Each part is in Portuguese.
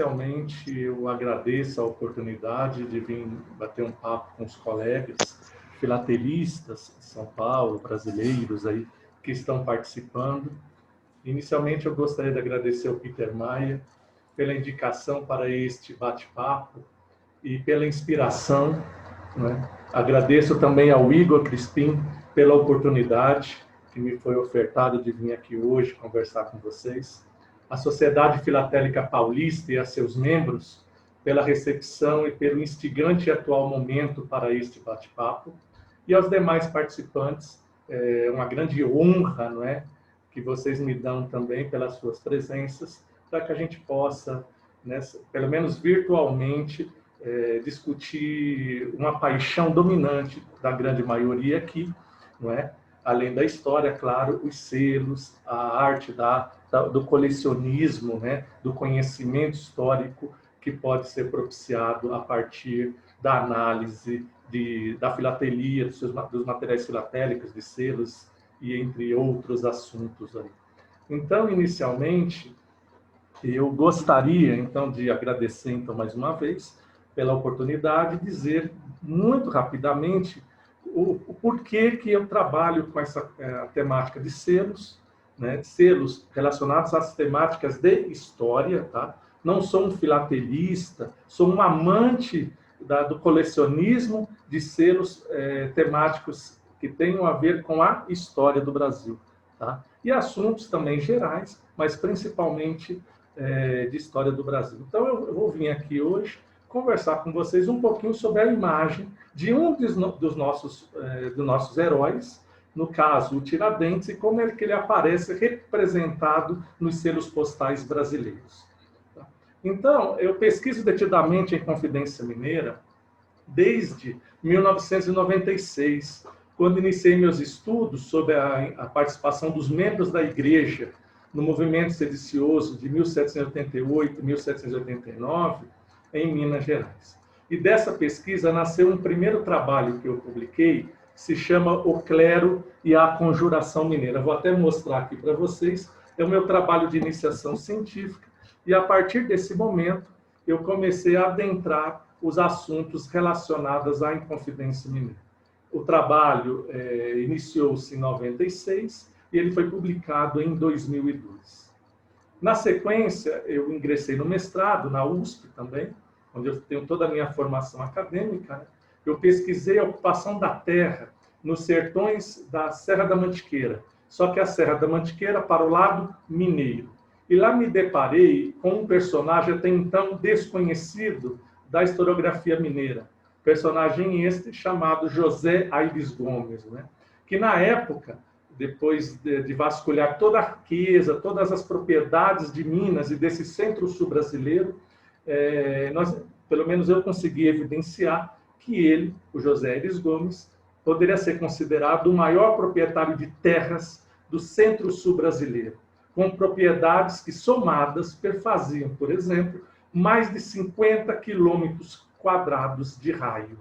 inicialmente, eu agradeço a oportunidade de vir bater um papo com os colegas filatelistas de São Paulo, brasileiros aí que estão participando. Inicialmente, eu gostaria de agradecer ao Peter Maia pela indicação para este bate-papo e pela inspiração, né? Agradeço também ao Igor Crispim pela oportunidade que me foi ofertada de vir aqui hoje conversar com vocês. A Sociedade Filatélica Paulista e a seus membros pela recepção e pelo instigante e atual momento para este bate-papo. E aos demais participantes, é uma grande honra, não é, que vocês me dão também pelas suas presenças, para que a gente possa, né, pelo menos virtualmente, discutir uma paixão dominante da grande maioria aqui, não é? Além da história, claro, os selos, a arte do colecionismo, né? Do conhecimento histórico que pode ser propiciado a partir da análise da filatelia, dos materiais filatélicos, de selos, e entre outros assuntos aí. Então, inicialmente, eu gostaria, então, de agradecer, então, mais uma vez, pela oportunidade de dizer muito rapidamente o porquê que eu trabalho com essa temática de selos, né? Selos relacionados às temáticas de história, tá? Não sou um filatelista, sou um amante do colecionismo de selos temáticos que tenham a ver com a história do Brasil, tá? E assuntos também gerais, mas principalmente de história do Brasil. Então, eu vou vir aqui hoje conversar com vocês um pouquinho sobre a imagem de um dos nossos heróis, no caso, o Tiradentes, e como é que ele aparece representado nos selos postais brasileiros. Então, eu pesquiso detidamente em Confidência Mineira desde 1996, quando iniciei meus estudos sobre a participação dos membros da Igreja no movimento sedicioso de 1788 e 1789, em Minas Gerais. E dessa pesquisa nasceu um primeiro trabalho que eu publiquei, que se chama O Clero e a Conjuração Mineira. Vou até mostrar aqui para vocês. É o meu trabalho de iniciação científica, e a partir desse momento eu comecei a adentrar os assuntos relacionados à Inconfidência Mineira. O trabalho iniciou-se em 96 e ele foi publicado em 2002. Na sequência, eu ingressei no mestrado, na USP também, onde eu tenho toda a minha formação acadêmica. Eu pesquisei a ocupação da terra nos sertões da Serra da Mantiqueira, só que a Serra da Mantiqueira para o lado mineiro. E lá me deparei com um personagem até então desconhecido da historiografia mineira, personagem este chamado José Aires Gomes, né? Que na época, depois de vasculhar toda a riqueza, todas as propriedades de Minas e desse centro-sul brasileiro, pelo menos eu consegui evidenciar que ele, o José Aires Gomes, poderia ser considerado o maior proprietário de terras do centro-sul brasileiro, com propriedades que, somadas, perfaziam, por exemplo, mais de 50 quilômetros quadrados de raio,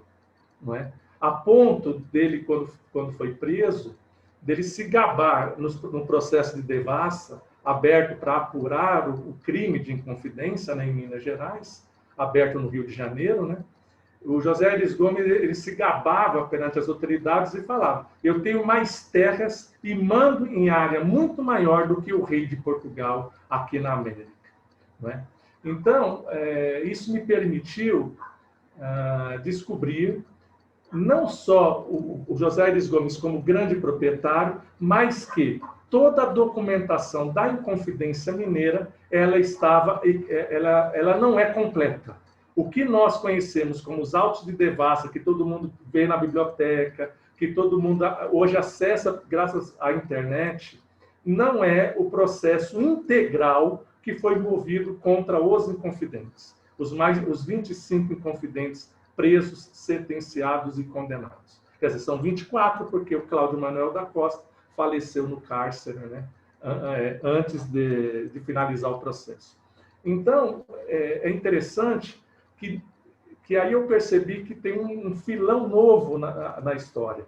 não é? A ponto dele, quando foi preso, dele se gabar no processo de devassa, aberto para apurar o crime de Inconfidência, né, em Minas Gerais, aberto no Rio de Janeiro, né? O José Aires Gomes, ele se gabava perante as autoridades e falava: eu tenho mais terras e mando em área muito maior do que o rei de Portugal aqui na América, não é? Então, isso me permitiu descobrir não só o José Aires Gomes como grande proprietário, mas que toda a documentação da Inconfidência Mineira, ela não é completa. O que nós conhecemos como os autos de devassa, que todo mundo vê na biblioteca, que todo mundo hoje acessa graças à internet, não é o processo integral que foi movido contra os inconfidentes. Os 25 inconfidentes presos, sentenciados e condenados. Quer dizer, são 24, porque o Cláudio Manuel da Costa faleceu no cárcere, né, antes de finalizar o processo. Então, é interessante que aí eu percebi que tem um filão novo na história,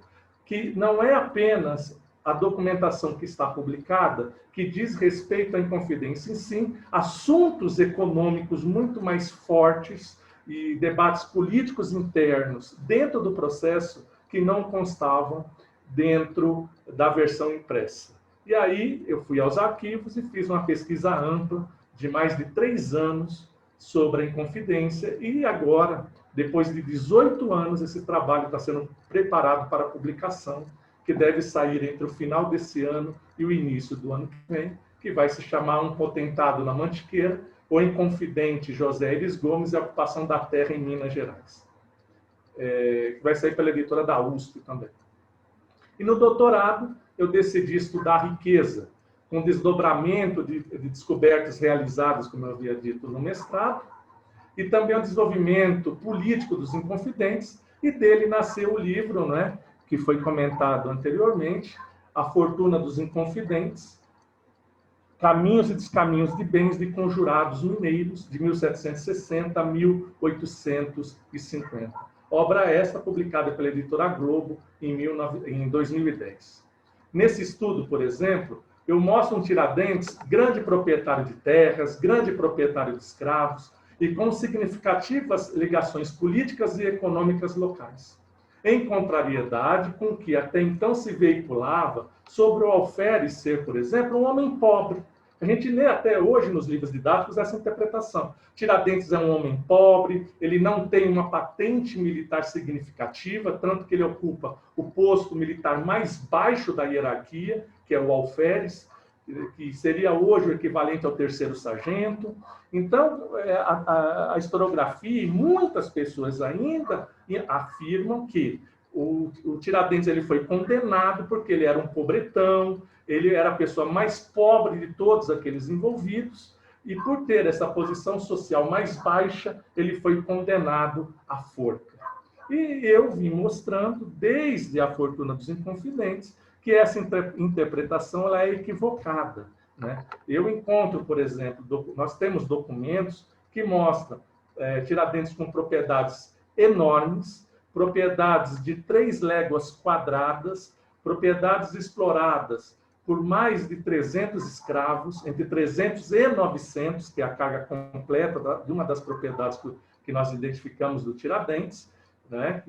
que não é apenas a documentação que está publicada, que diz respeito à Inconfidência em si, assuntos econômicos muito mais fortes e debates políticos internos dentro do processo que não constavam dentro da versão impressa. E aí eu fui aos arquivos e fiz uma pesquisa ampla de mais de 3 anos sobre a Inconfidência, e agora, depois de 18 anos, esse trabalho está sendo preparado para publicação, que deve sair entre o final desse ano e o início do ano que vem, que vai se chamar Um Potentado na Mantiqueira, ou Inconfidente José Elis Gomes e a Ocupação da Terra em Minas Gerais. Que vai sair pela editora da USP também. E no doutorado, eu decidi estudar a riqueza, com desdobramento de descobertas realizadas, como eu havia dito, no mestrado, e também o desenvolvimento político dos Inconfidentes, e dele nasceu o livro, né, que foi comentado anteriormente, A Fortuna dos Inconfidentes, Caminhos e Descaminhos de Bens de Conjurados Mineiros, de 1760 a 1850. Obra esta publicada pela editora Globo em 2010. Nesse estudo, por exemplo, eu mostro um Tiradentes grande proprietário de terras, grande proprietário de escravos e com significativas ligações políticas e econômicas locais, em contrariedade com o que até então se veiculava sobre o alferes ser, por exemplo, um homem pobre. A gente lê até hoje nos livros didáticos essa interpretação. Tiradentes é um homem pobre, ele não tem uma patente militar significativa, tanto que ele ocupa o posto militar mais baixo da hierarquia, que é o alferes, que seria hoje o equivalente ao 3º sargento. Então, a historiografia e muitas pessoas ainda afirmam que o Tiradentes ele foi condenado porque ele era um pobretão, ele era a pessoa mais pobre de todos aqueles envolvidos, e por ter essa posição social mais baixa, ele foi condenado à forca. E eu vim mostrando, desde A Fortuna dos Inconfidentes, que essa interpretação ela é equivocada, né? Eu encontro, por exemplo, nós temos documentos que mostram Tiradentes com propriedades enormes, propriedades de 3 léguas quadradas, propriedades exploradas por mais de 300 escravos, entre 300 e 900, que é a carga completa de uma das propriedades que nós identificamos do Tiradentes, né?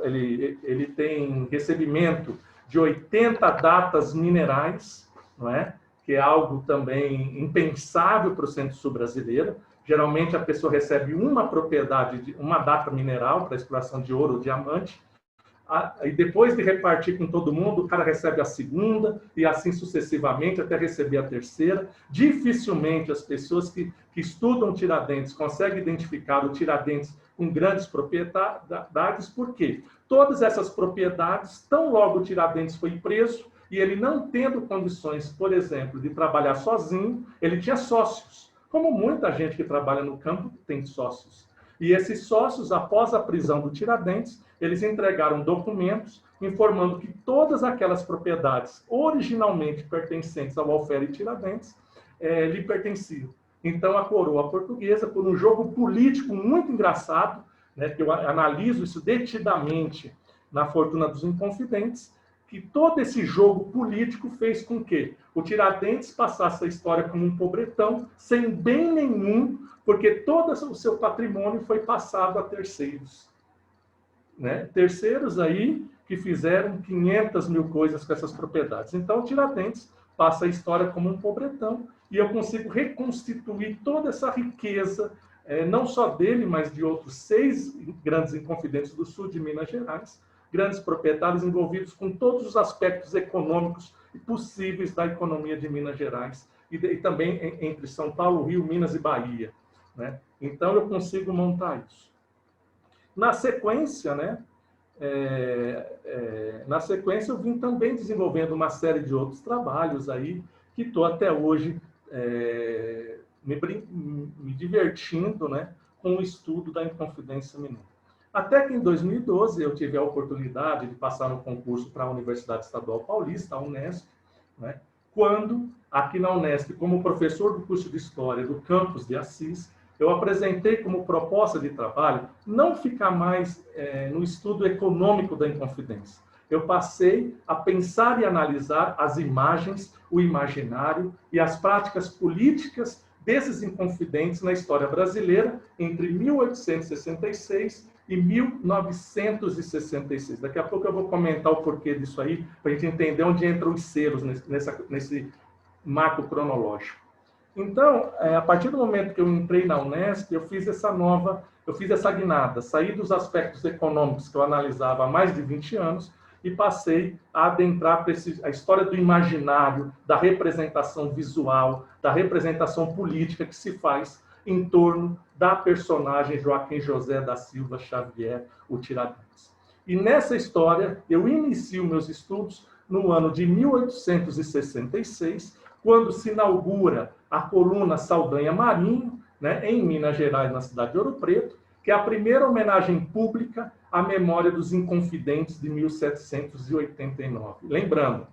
Ele tem recebimento de 80 datas minerais, não é? Que é algo também impensável para o Centro-Sul brasileiro. Geralmente a pessoa recebe uma propriedade, uma data mineral para exploração de ouro ou diamante, e depois de repartir com todo mundo, o cara recebe a segunda, e assim sucessivamente, até receber a terceira. Dificilmente as pessoas que estudam Tiradentes conseguem identificar o Tiradentes com grandes propriedades, porque todas essas propriedades, tão logo o Tiradentes foi preso, e ele não tendo condições, por exemplo, de trabalhar sozinho, ele tinha sócios, como muita gente que trabalha no campo tem sócios. E esses sócios, após a prisão do Tiradentes, eles entregaram documentos informando que todas aquelas propriedades originalmente pertencentes ao alferes Tiradentes lhe pertenciam. Então, a coroa portuguesa, por um jogo político muito engraçado, né, que eu analiso isso detidamente na Fortuna dos Inconfidentes, que todo esse jogo político fez com que o Tiradentes passasse a história como um pobretão, sem bem nenhum, porque todo o seu patrimônio foi passado a terceiros. Né? Terceiros aí que fizeram 500 mil coisas com essas propriedades. Então, o Tiradentes passa a história como um pobretão, e eu consigo reconstituir toda essa riqueza, não só dele, mas de outros 6 grandes inconfidentes do sul de Minas Gerais, grandes proprietários envolvidos com todos os aspectos econômicos possíveis da economia de Minas Gerais, e também entre São Paulo, Rio, Minas e Bahia. Né? Então, eu consigo montar isso. Na sequência, né, eu vim também desenvolvendo uma série de outros trabalhos aí, que estou até hoje me divertindo, né, com o estudo da Inconfidência Mineira. Até que em 2012 eu tive a oportunidade de passar no concurso para a Universidade Estadual Paulista, a Unesp, né, quando, aqui na Unesp, como professor do curso de História do campus de Assis, eu apresentei como proposta de trabalho não ficar mais no estudo econômico da Inconfidência, eu passei a pensar e analisar as imagens, o imaginário e as práticas políticas desses inconfidentes na história brasileira entre 1866 e 1966. Daqui a pouco eu vou comentar o porquê disso aí, para a gente entender onde entram os selos nesse marco cronológico. Então, a partir do momento que eu entrei na Unesp, eu fiz essa guinada, saí dos aspectos econômicos que eu analisava há mais de 20 anos e passei a adentrar para a história do imaginário, da representação visual, da representação política que se faz em torno da personagem Joaquim José da Silva Xavier, o Tiradentes. E nessa história, eu inicio meus estudos no ano de 1866, quando se inaugura a coluna Saldanha Marinho, né, em Minas Gerais, na cidade de Ouro Preto, que é a primeira homenagem pública à memória dos Inconfidentes de 1789. Lembrando,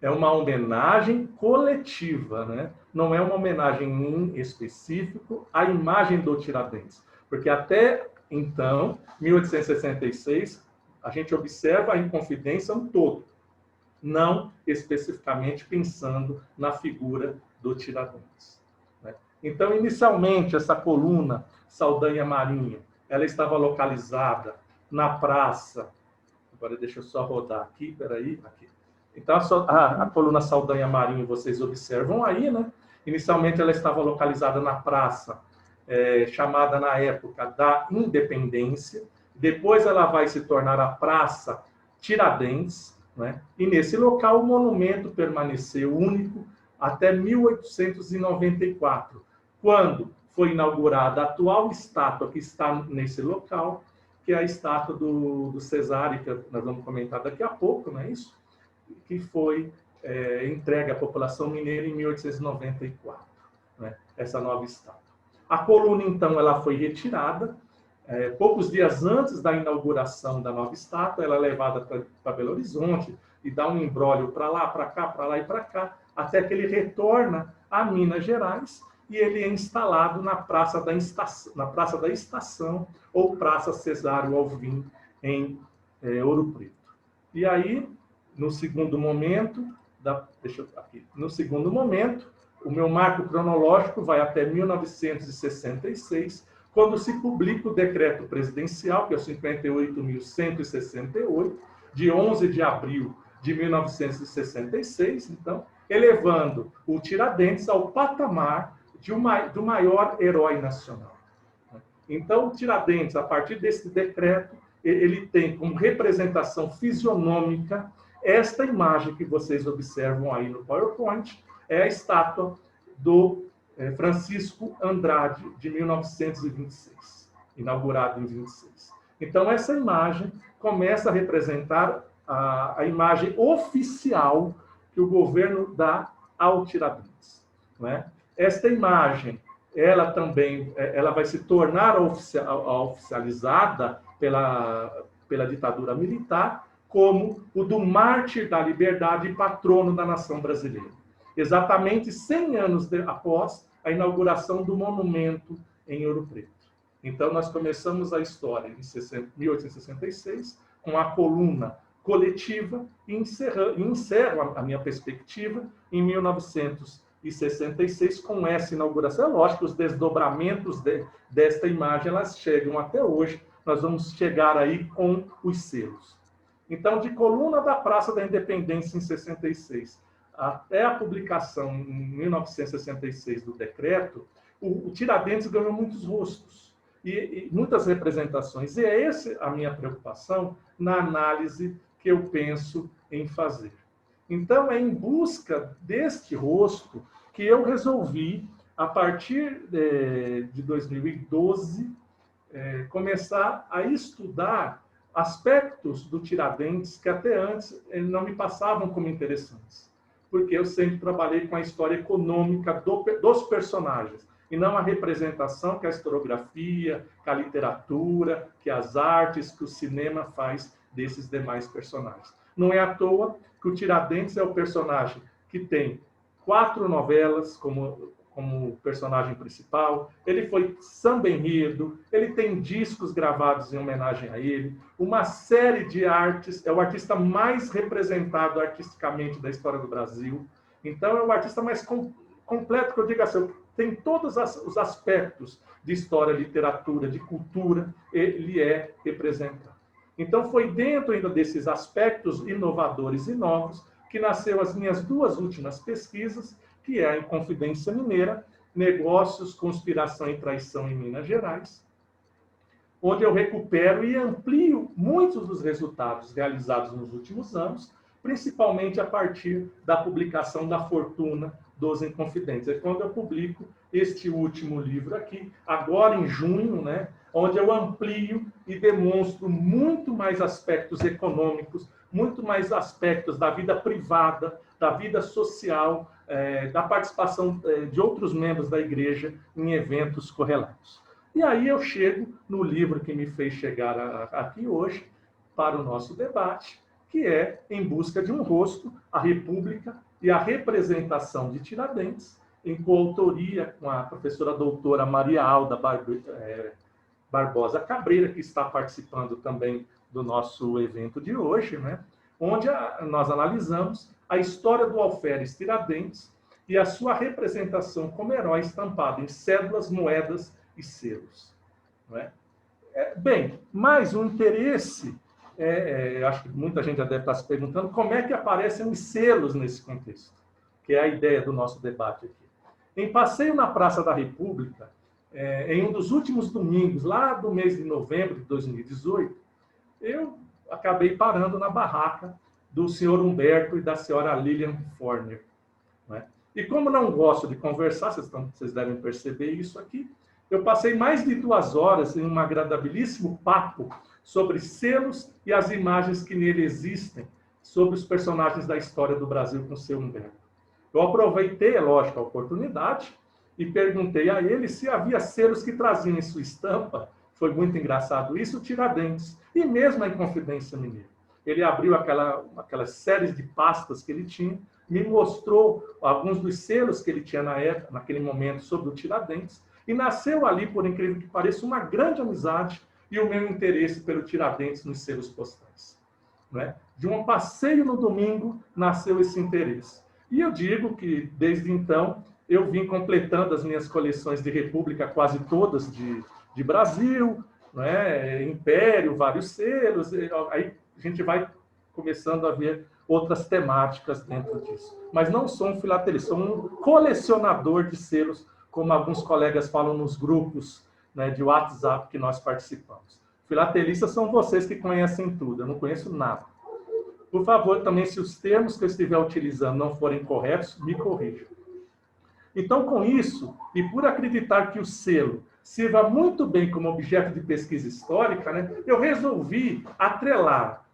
é uma homenagem coletiva, né? Não é uma homenagem em específico à imagem do Tiradentes, porque até então, 1866, a gente observa a Inconfidência no todo, não especificamente pensando na figura do Tiradentes. Então, inicialmente, essa coluna Saldanha Marinho, ela estava localizada na praça. Agora, deixa eu só rodar aqui, peraí, aqui. Então, a coluna Saldanha Marinho, vocês observam aí, né? Inicialmente, ela estava localizada na praça, chamada na época da Independência. Depois, ela vai se tornar a Praça Tiradentes, né? E nesse local, o monumento permaneceu único até 1894, quando foi inaugurada a atual estátua que está nesse local, que é a estátua do Cesare, que nós vamos comentar daqui a pouco, não é isso? Que foi entregue à população mineira em 1894, né? Essa nova estátua. A coluna, então, ela foi retirada. Poucos dias antes da inauguração da nova estátua, ela é levada para Belo Horizonte e dá um imbróglio para lá, para cá, para lá e para cá, até que ele retorna a Minas Gerais e ele é instalado na Praça da Estação ou Praça Cesário Alvim, em Ouro Preto. E aí, no segundo momento, o meu marco cronológico vai até 1966, quando se publica o decreto presidencial, que é o 58.168, de 11 de abril de 1966, então, elevando o Tiradentes ao patamar do maior herói nacional. Então, o Tiradentes, a partir desse decreto, ele tem como representação fisionômica esta imagem que vocês observam aí no PowerPoint, é a estátua do Francisco Andrade, de 1926, inaugurado em 26. Então, essa imagem começa a representar a imagem oficial que o governo dá ao Tiradentes, né? Esta imagem, ela também vai se tornar oficializada pela ditadura militar como o do mártir da liberdade e patrono da nação brasileira. Exatamente 100 anos após a inauguração do monumento em Ouro Preto. Então, nós começamos a história em 1866 com a coluna coletiva e encerro a minha perspectiva em 1966 com essa inauguração. É lógico que os desdobramentos desta imagem elas chegam até hoje. Nós vamos chegar aí com os selos. Então, de coluna da Praça da Independência em 66 até a publicação em 1966 do decreto, o Tiradentes ganhou muitos rostos e muitas representações. E é essa a minha preocupação na análise que eu penso em fazer. Então, é em busca deste rosto que eu resolvi, a partir de 2012, começar a estudar aspectos do Tiradentes que até antes não me passavam como interessantes, porque eu sempre trabalhei com a história econômica dos personagens, e não a representação que a historiografia, que a literatura, que as artes, que o cinema faz desses demais personagens. Não é à toa que o Tiradentes é o personagem que tem 4 novelas, como como personagem principal, ele foi samba-enredo, ele tem discos gravados em homenagem a ele, uma série de artes, é o artista mais representado artisticamente da história do Brasil, então é o artista mais completo, que eu digo assim, tem todos os aspectos de história, literatura, de cultura, ele é representado. Então foi dentro ainda desses aspectos inovadores e novos que nasceu as minhas duas últimas pesquisas, que é a Inconfidência Mineira, Negócios, Conspiração e Traição em Minas Gerais, onde eu recupero e amplio muitos dos resultados realizados nos últimos anos, principalmente a partir da publicação da Fortuna dos Inconfidentes. É quando eu publico este último livro aqui, agora em junho, né, onde eu amplio e demonstro muito mais aspectos econômicos, muito mais aspectos da vida privada, da vida social, da participação de outros membros da igreja em eventos correlatos. E aí eu chego no livro que me fez chegar aqui hoje para o nosso debate, que é Em Busca de um Rosto, a República e a Representação de Tiradentes, em coautoria com a professora doutora Maria Alda Barbosa Cabreira, que está participando também do nosso evento de hoje, né? Onde nós analisamos a história do alferes Tiradentes e a sua representação como herói estampado em cédulas, moedas e selos. Não é? Bem, mais um interesse, acho que muita gente já deve estar se perguntando, como é que aparecem os selos nesse contexto, que é a ideia do nosso debate aqui. Em passeio na Praça da República, em um dos últimos domingos, lá do mês de novembro de 2018, eu acabei parando na barraca do senhor Humberto e da senhora Lilian Forner. Né? E como não gosto de conversar, vocês devem perceber isso aqui, eu passei mais de 2 horas em um agradabilíssimo papo sobre selos e as imagens que nele existem, sobre os personagens da história do Brasil com o seu Humberto. Eu aproveitei, é lógico, a oportunidade e perguntei a ele se havia selos que traziam em sua estampa, foi muito engraçado isso, Tiradentes, e mesmo a Inconfidência Mineira. Ele abriu aquelas séries de pastas que ele tinha, me mostrou alguns dos selos que ele tinha na época, naquele momento, sobre o Tiradentes, e nasceu ali, por incrível que pareça, uma grande amizade e o meu interesse pelo Tiradentes nos selos postais. Né? De um passeio no domingo, nasceu esse interesse. E eu digo que, desde então, eu vim completando as minhas coleções de República, quase todas de Brasil, né? Império, vários selos, aí a gente vai começando a ver outras temáticas dentro disso. Mas não sou um filatelista, sou um colecionador de selos, como alguns colegas falam nos grupos, né, de WhatsApp que nós participamos. Filatelistas são vocês que conhecem tudo, eu não conheço nada. Por favor, também, se os termos que eu estiver utilizando não forem corretos, me corrijam. Então, com isso, e por acreditar que o selo sirva muito bem como objeto de pesquisa histórica, né, eu resolvi atrelar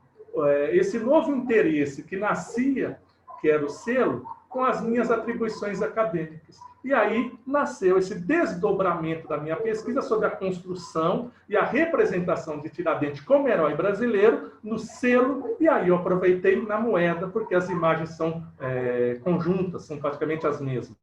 esse novo interesse que nascia, que era o selo, com as minhas atribuições acadêmicas. E aí nasceu esse desdobramento da minha pesquisa sobre a construção e a representação de Tiradentes como herói brasileiro no selo, e aí eu aproveitei na moeda, porque as imagens são conjuntas, são praticamente as mesmas.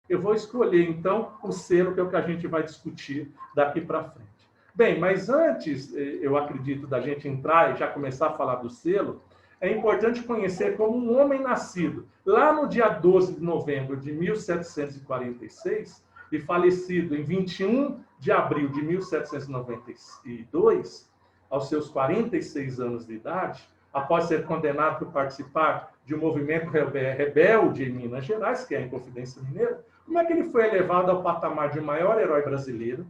Eu vou escolher, então, o selo, que é o que a gente vai discutir daqui para frente. Bem, mas antes, eu acredito, da gente entrar e já começar a falar do selo, é importante conhecer como um homem nascido lá no dia 12 de novembro de 1746 e falecido em 21 de abril de 1792, aos seus 46 anos de idade, após ser condenado por participar de um movimento rebelde em Minas Gerais, que é a Inconfidência Mineira, como é que ele foi elevado ao patamar de maior herói brasileiro?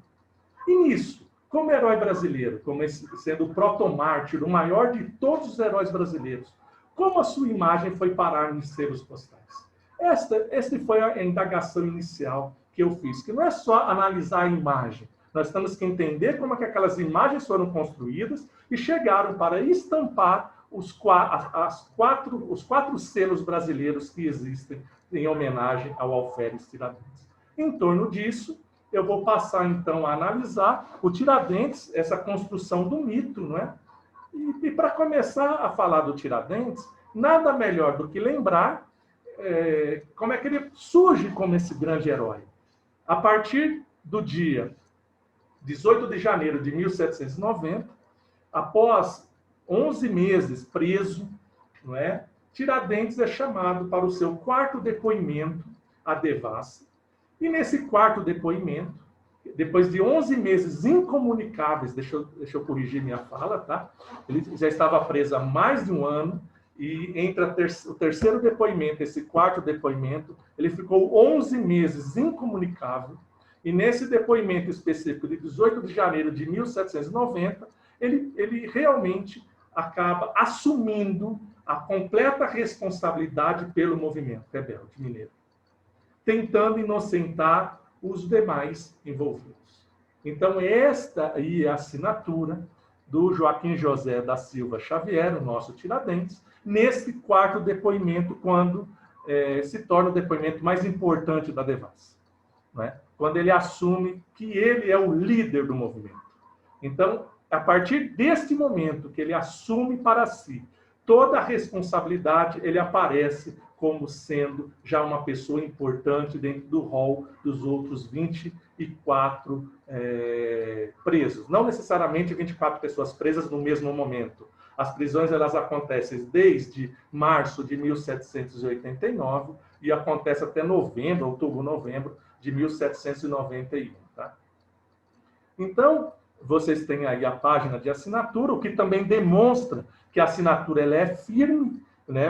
E nisso, como herói brasileiro, como sendo o protomártir, o maior de todos os heróis brasileiros, como a sua imagem foi parar nos selos postais? Esta foi a indagação inicial que eu fiz, que não é só analisar a imagem, nós temos que entender como é que aquelas imagens foram construídas e chegaram para estampar os 4 selos brasileiros que existem em homenagem ao alferes Tiradentes. Em torno disso, eu vou passar, então, a analisar o Tiradentes, essa construção do mito, não é? E para começar a falar do Tiradentes, nada melhor do que lembrar como é que ele surge como esse grande herói? A partir do dia 18 de janeiro de 1790, após 11 meses preso, não é? Tiradentes é chamado para o seu quarto depoimento à devassa. E nesse quarto depoimento, depois de 11 meses incomunicáveis, deixa eu corrigir minha fala, tá? Ele já estava preso há mais de um ano, e entre o terceiro depoimento, esse quarto depoimento, ele ficou 11 meses incomunicável, e nesse depoimento específico de 18 de janeiro de 1790, ele realmente acaba assumindo a completa responsabilidade pelo movimento rebelde mineiro, tentando inocentar os demais envolvidos. Então, esta aí é a assinatura do Joaquim José da Silva Xavier, o nosso Tiradentes, nesse quarto depoimento, quando se torna o depoimento mais importante da devassa, né? Quando ele assume que ele é o líder do movimento. Então, a partir deste momento que ele assume para si toda a responsabilidade, ele aparece como sendo já uma pessoa importante dentro do rol dos outros 24 presos. Não necessariamente 24 pessoas presas no mesmo momento. As prisões elas acontecem desde março de 1789 e acontece até novembro, outubro, novembro de 1791. Tá? Então, vocês têm aí a página de assinatura, o que também demonstra que a assinatura ela é firme, né?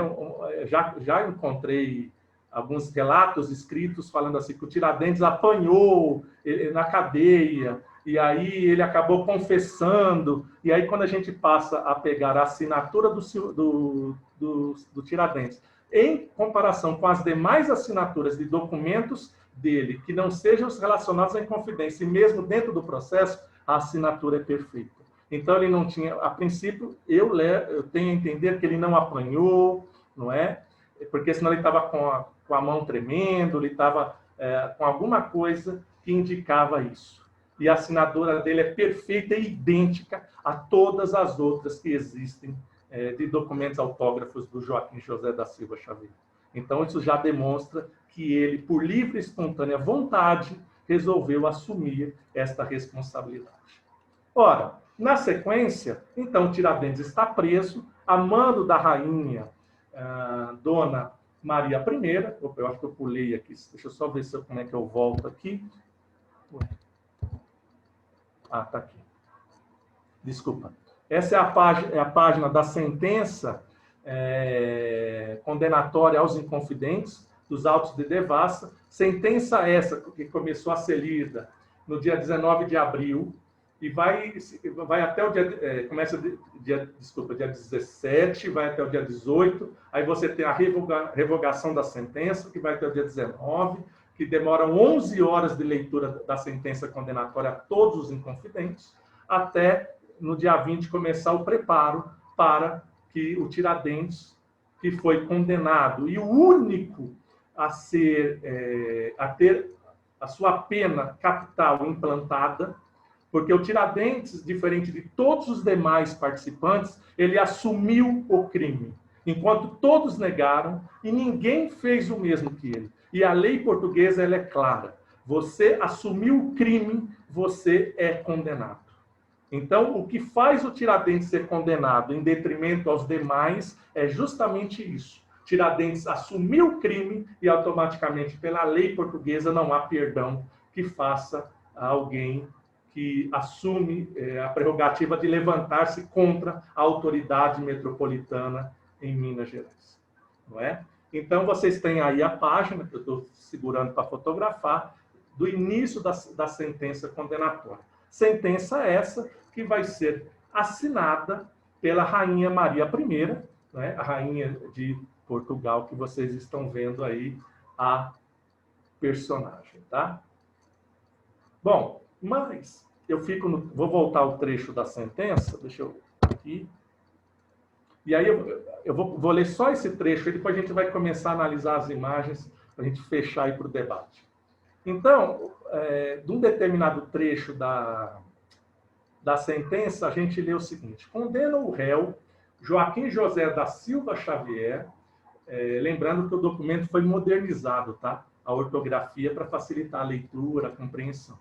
Já encontrei alguns relatos escritos falando assim que o Tiradentes apanhou na cadeia, e aí ele acabou confessando, e aí quando a gente passa a pegar a assinatura do Tiradentes, em comparação com as demais assinaturas de documentos dele, que não sejam relacionados à Inconfidência, e mesmo dentro do processo, a assinatura é perfeita. Então, ele não tinha, a princípio, eu tenho a entender que ele não apanhou, não é? Porque senão ele estava com a mão tremendo, ele estava com alguma coisa que indicava isso. E a assinatura dele é perfeita e idêntica a todas as outras que existem de documentos autógrafos do Joaquim José da Silva Xavier. Então, isso já demonstra que ele, por livre e espontânea vontade, resolveu assumir esta responsabilidade. Ora, na sequência, então, Tiradentes está preso, a mando da rainha Dona Maria I. Eu acho que eu pulei aqui, deixa eu só ver como é que eu volto aqui. Ah, está aqui. Desculpa. Essa é a página da sentença condenatória aos inconfidentes dos autos de devassa. Sentença essa que começou a ser lida no dia 19 de abril e vai até o dia... começa dia 17, vai até o dia 18. Aí você tem a revogação da sentença, que vai até o dia 19, que demoram 11 horas de leitura da sentença condenatória a todos os inconfidentes, até no dia 20 começar o preparo para que o Tiradentes, que foi condenado e o único a ter a sua pena capital implantada, porque o Tiradentes, diferente de todos os demais participantes, ele assumiu o crime, enquanto todos negaram e ninguém fez o mesmo que ele. E a lei portuguesa ela é clara: você assumiu o crime, você é condenado. Então, o que faz o Tiradentes ser condenado em detrimento aos demais é justamente isso. Tiradentes assumiu o crime e automaticamente, pela lei portuguesa, não há perdão que faça a alguém que assume a prerrogativa de levantar-se contra a autoridade metropolitana em Minas Gerais. Não é? Então, vocês têm aí a página, que eu estou segurando para fotografar, do início da sentença condenatória. Sentença essa que vai ser assinada pela Rainha Maria I, né? A Rainha de Portugal, que vocês estão vendo aí a personagem, tá? Bom, mas eu fico vou voltar ao trecho da sentença, deixa eu aqui. E aí eu vou ler só esse trecho e depois a gente vai começar a analisar as imagens para a gente fechar aí para o debate. Então, de um determinado trecho da sentença, a gente lê o seguinte: condena o réu Joaquim José da Silva Xavier, lembrando que o documento foi modernizado, tá? A ortografia para facilitar a leitura, a compreensão.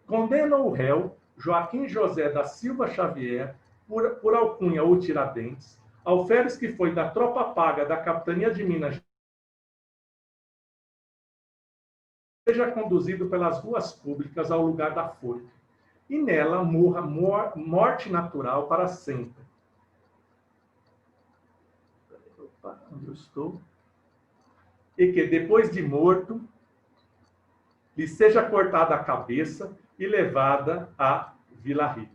Condena o réu Joaquim José da Silva Xavier, por alcunha ou Tiradentes, alferes que foi da tropa paga da capitania de Minas, seja conduzido pelas ruas públicas ao lugar da forca, e nela morra morte natural para sempre. Opa, onde eu estou? E que, depois de morto, lhe seja cortada a cabeça e levada a Vila Rica,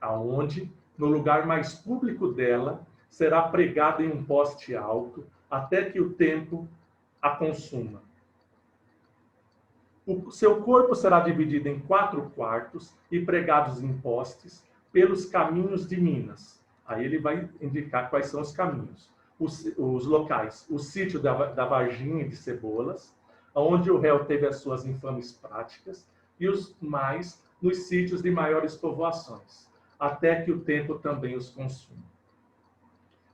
aonde, no lugar mais público dela, será pregada em um poste alto, até que o tempo a consuma. O seu corpo será dividido em 4 quartos e pregados em postes pelos caminhos de Minas. Aí ele vai indicar quais são os caminhos. Os locais: o sítio da Varginha de Cebolas, onde o réu teve as suas infames práticas, e os mais nos sítios de maiores povoações, até que o tempo também os consuma.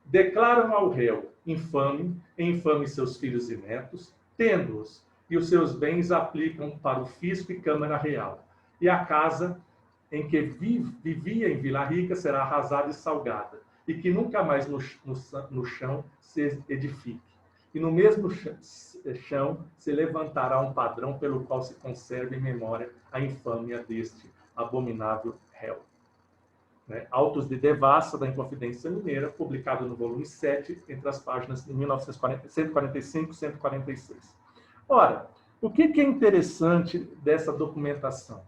Declaram ao réu infame, e infame seus filhos e netos, tendo-os, e os seus bens aplicam para o fisco e Câmara Real, e a casa em que vivia em Vila Rica será arrasada e salgada, e que nunca mais no chão se edifique. E no mesmo chão se levantará um padrão pelo qual se conserve em memória a infâmia deste abominável réu. Autos de Devassa, da Inconfidência Mineira, publicado no volume 7, entre as páginas de 145 e 146. Ora, o que é interessante dessa documentação?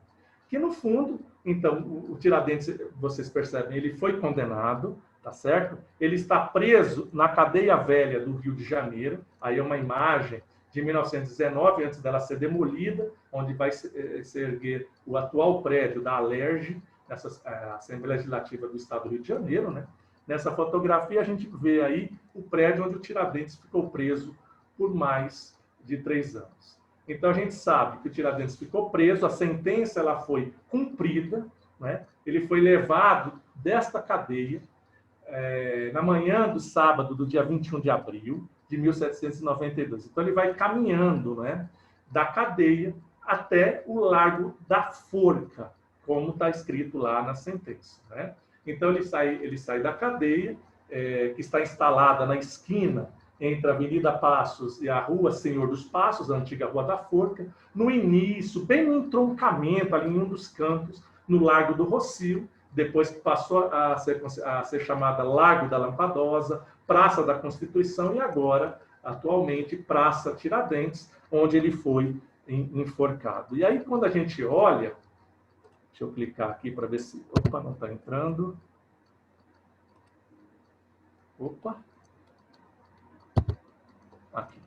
Que, no fundo, então, o Tiradentes, vocês percebem, ele foi condenado, tá certo? Ele está preso na cadeia velha do Rio de Janeiro. Aí é uma imagem de 1919, antes dela ser demolida, onde vai se erguer o atual prédio da Alerj, a Assembleia Legislativa do Estado do Rio de Janeiro, né? Nessa fotografia a gente vê aí o prédio onde o Tiradentes ficou preso por mais de 3 anos. Então a gente sabe que o Tiradentes ficou preso, a sentença ela foi cumprida, né? Ele foi levado desta cadeia na manhã do sábado, do dia 21 de abril de 1792. Então ele vai caminhando, né, da cadeia até o Largo da Forca, como está escrito lá na sentença, né? Então ele sai da cadeia, que está instalada na esquina entre a Avenida Passos e a Rua Senhor dos Passos, a antiga Rua da Forca, no início, bem no entroncamento, ali em um dos cantos, no Largo do Rocio, depois que passou a ser chamada Largo da Lampadosa, Praça da Constituição e agora, atualmente, Praça Tiradentes, onde ele foi enforcado. E aí, quando a gente olha, deixa eu clicar aqui para ver se... Opa, não está entrando. Opa. Aqui.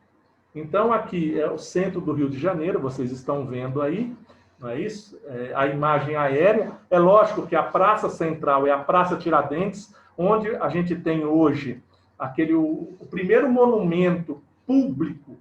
Então, aqui é o centro do Rio de Janeiro, vocês estão vendo aí, não é isso? A imagem aérea. É lógico que a Praça Central é a Praça Tiradentes, onde a gente tem hoje o primeiro monumento público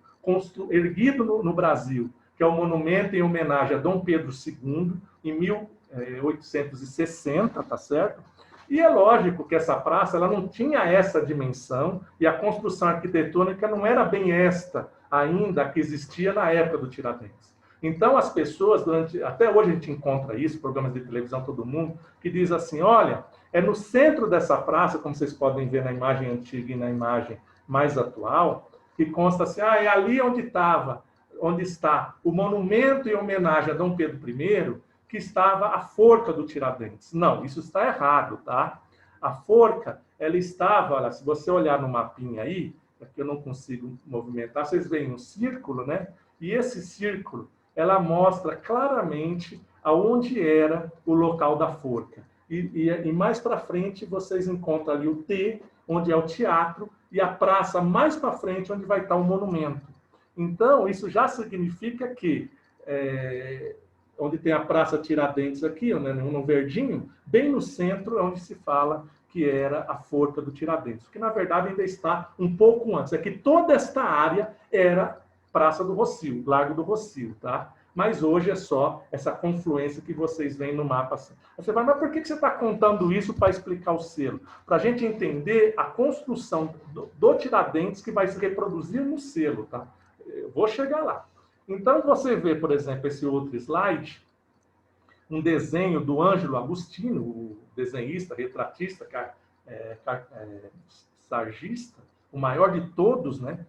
erguido no Brasil, que é o monumento em homenagem a Dom Pedro II, em 1860, tá certo? E é lógico que essa praça ela não tinha essa dimensão e a construção arquitetônica não era bem esta ainda que existia na época do Tiradentes. Então, as pessoas, até hoje a gente encontra isso, programas de televisão, todo mundo, que diz assim, olha, é no centro dessa praça, como vocês podem ver na imagem antiga e na imagem mais atual, que consta assim, é ali onde está o monumento em homenagem a Dom Pedro I, que estava a forca do Tiradentes. Não, isso está errado, tá? A forca, ela estava, olha, se você olhar no mapinha aí, aqui eu não consigo movimentar, vocês veem um círculo, né? E esse círculo, ela mostra claramente aonde era o local da forca. E mais para frente, vocês encontram ali o T, onde é o teatro, e a praça mais para frente, onde vai estar o monumento. Então, isso já significa que... onde tem a Praça Tiradentes aqui, né, no verdinho, bem no centro, onde se fala que era a forca do Tiradentes, que na verdade ainda está um pouco antes. É que toda esta área era Praça do Rocio, Largo do Rocio, tá? mas hoje é só essa confluência que vocês veem no mapa. Você vai, mas por que você está contando isso para explicar o selo? Para a gente entender a construção do Tiradentes que vai se reproduzir no selo, tá? Eu vou chegar lá. Então, você vê, por exemplo, esse outro slide, um desenho do Ângelo Agostino, o desenhista, retratista, sargista, o maior de todos, né,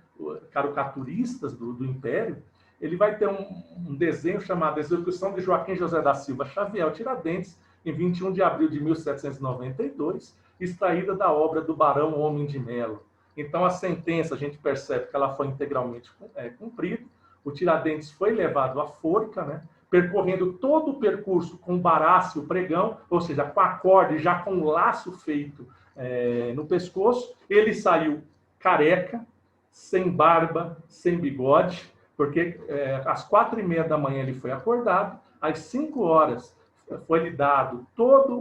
caricaturistas do Império. Ele vai ter um desenho chamado Execução de Joaquim José da Silva Xavier Tiradentes, em 21 de abril de 1792, extraída da obra do Barão Homem de Melo. Então, a sentença, a gente percebe que ela foi integralmente cumprida. O Tiradentes foi levado à forca, né, percorrendo todo o percurso com o baraço e o pregão, ou seja, com a corda e já com o laço feito no pescoço. Ele saiu careca, sem barba, sem bigode, porque às 4h30 da manhã ele foi acordado, às 5 horas foi-lhe dado todos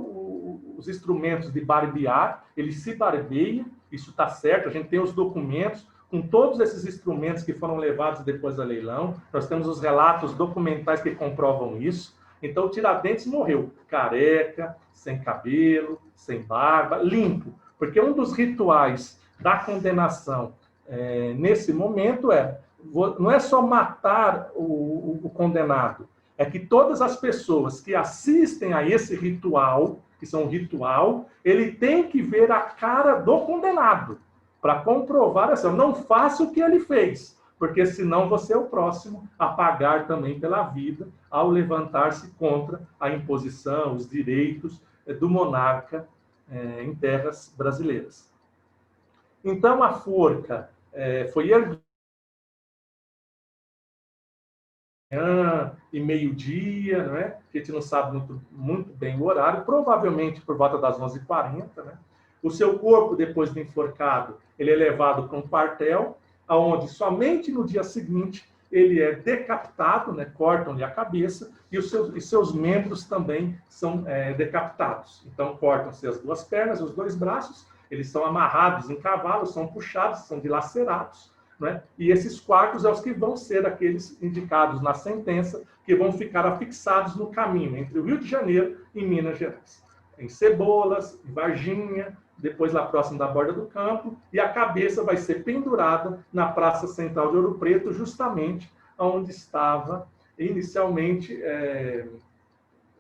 os instrumentos de barbear, ele se barbeia, isso está certo, a gente tem os documentos com todos esses instrumentos que foram levados depois a leilão, nós temos os relatos documentais que comprovam isso. Então o Tiradentes morreu careca, sem cabelo, sem barba, limpo, porque um dos rituais da condenação nesse momento não é só matar o condenado, é que todas as pessoas que assistem a esse ritual, que são um ritual, ele tem que ver a cara do condenado, para comprovar assim, não faça o que ele fez, porque senão você é o próximo a pagar também pela vida, ao levantar-se contra a imposição, os direitos do monarca em terras brasileiras. Então, a forca foi erguida e meio-dia, né? A gente não sabe muito bem o horário, provavelmente por volta das 11h40, né? O seu corpo, depois de enforcado, ele é levado para um quartel, onde somente no dia seguinte ele é decapitado, né? Cortam-lhe a cabeça, e os seus membros também são decapitados. Então, cortam-se as 2 pernas, os 2 braços, eles são amarrados em cavalos, são puxados, são dilacerados, né? E esses quartos são os que vão ser aqueles indicados na sentença, que vão ficar afixados no caminho entre o Rio de Janeiro e Minas Gerais. Em Cebolas, em Varginha, depois lá próximo da borda do campo, e a cabeça vai ser pendurada na Praça Central de Ouro Preto, justamente onde estava inicialmente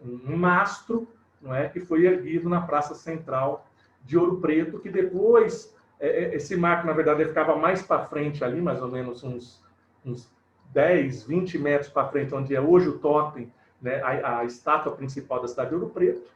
um mastro, não é, que foi erguido na Praça Central de Ouro Preto, que depois, esse marco, na verdade, ele ficava mais para frente ali, mais ou menos uns 10, 20 metros para frente, onde é hoje o totem, né, a estátua principal da cidade de Ouro Preto.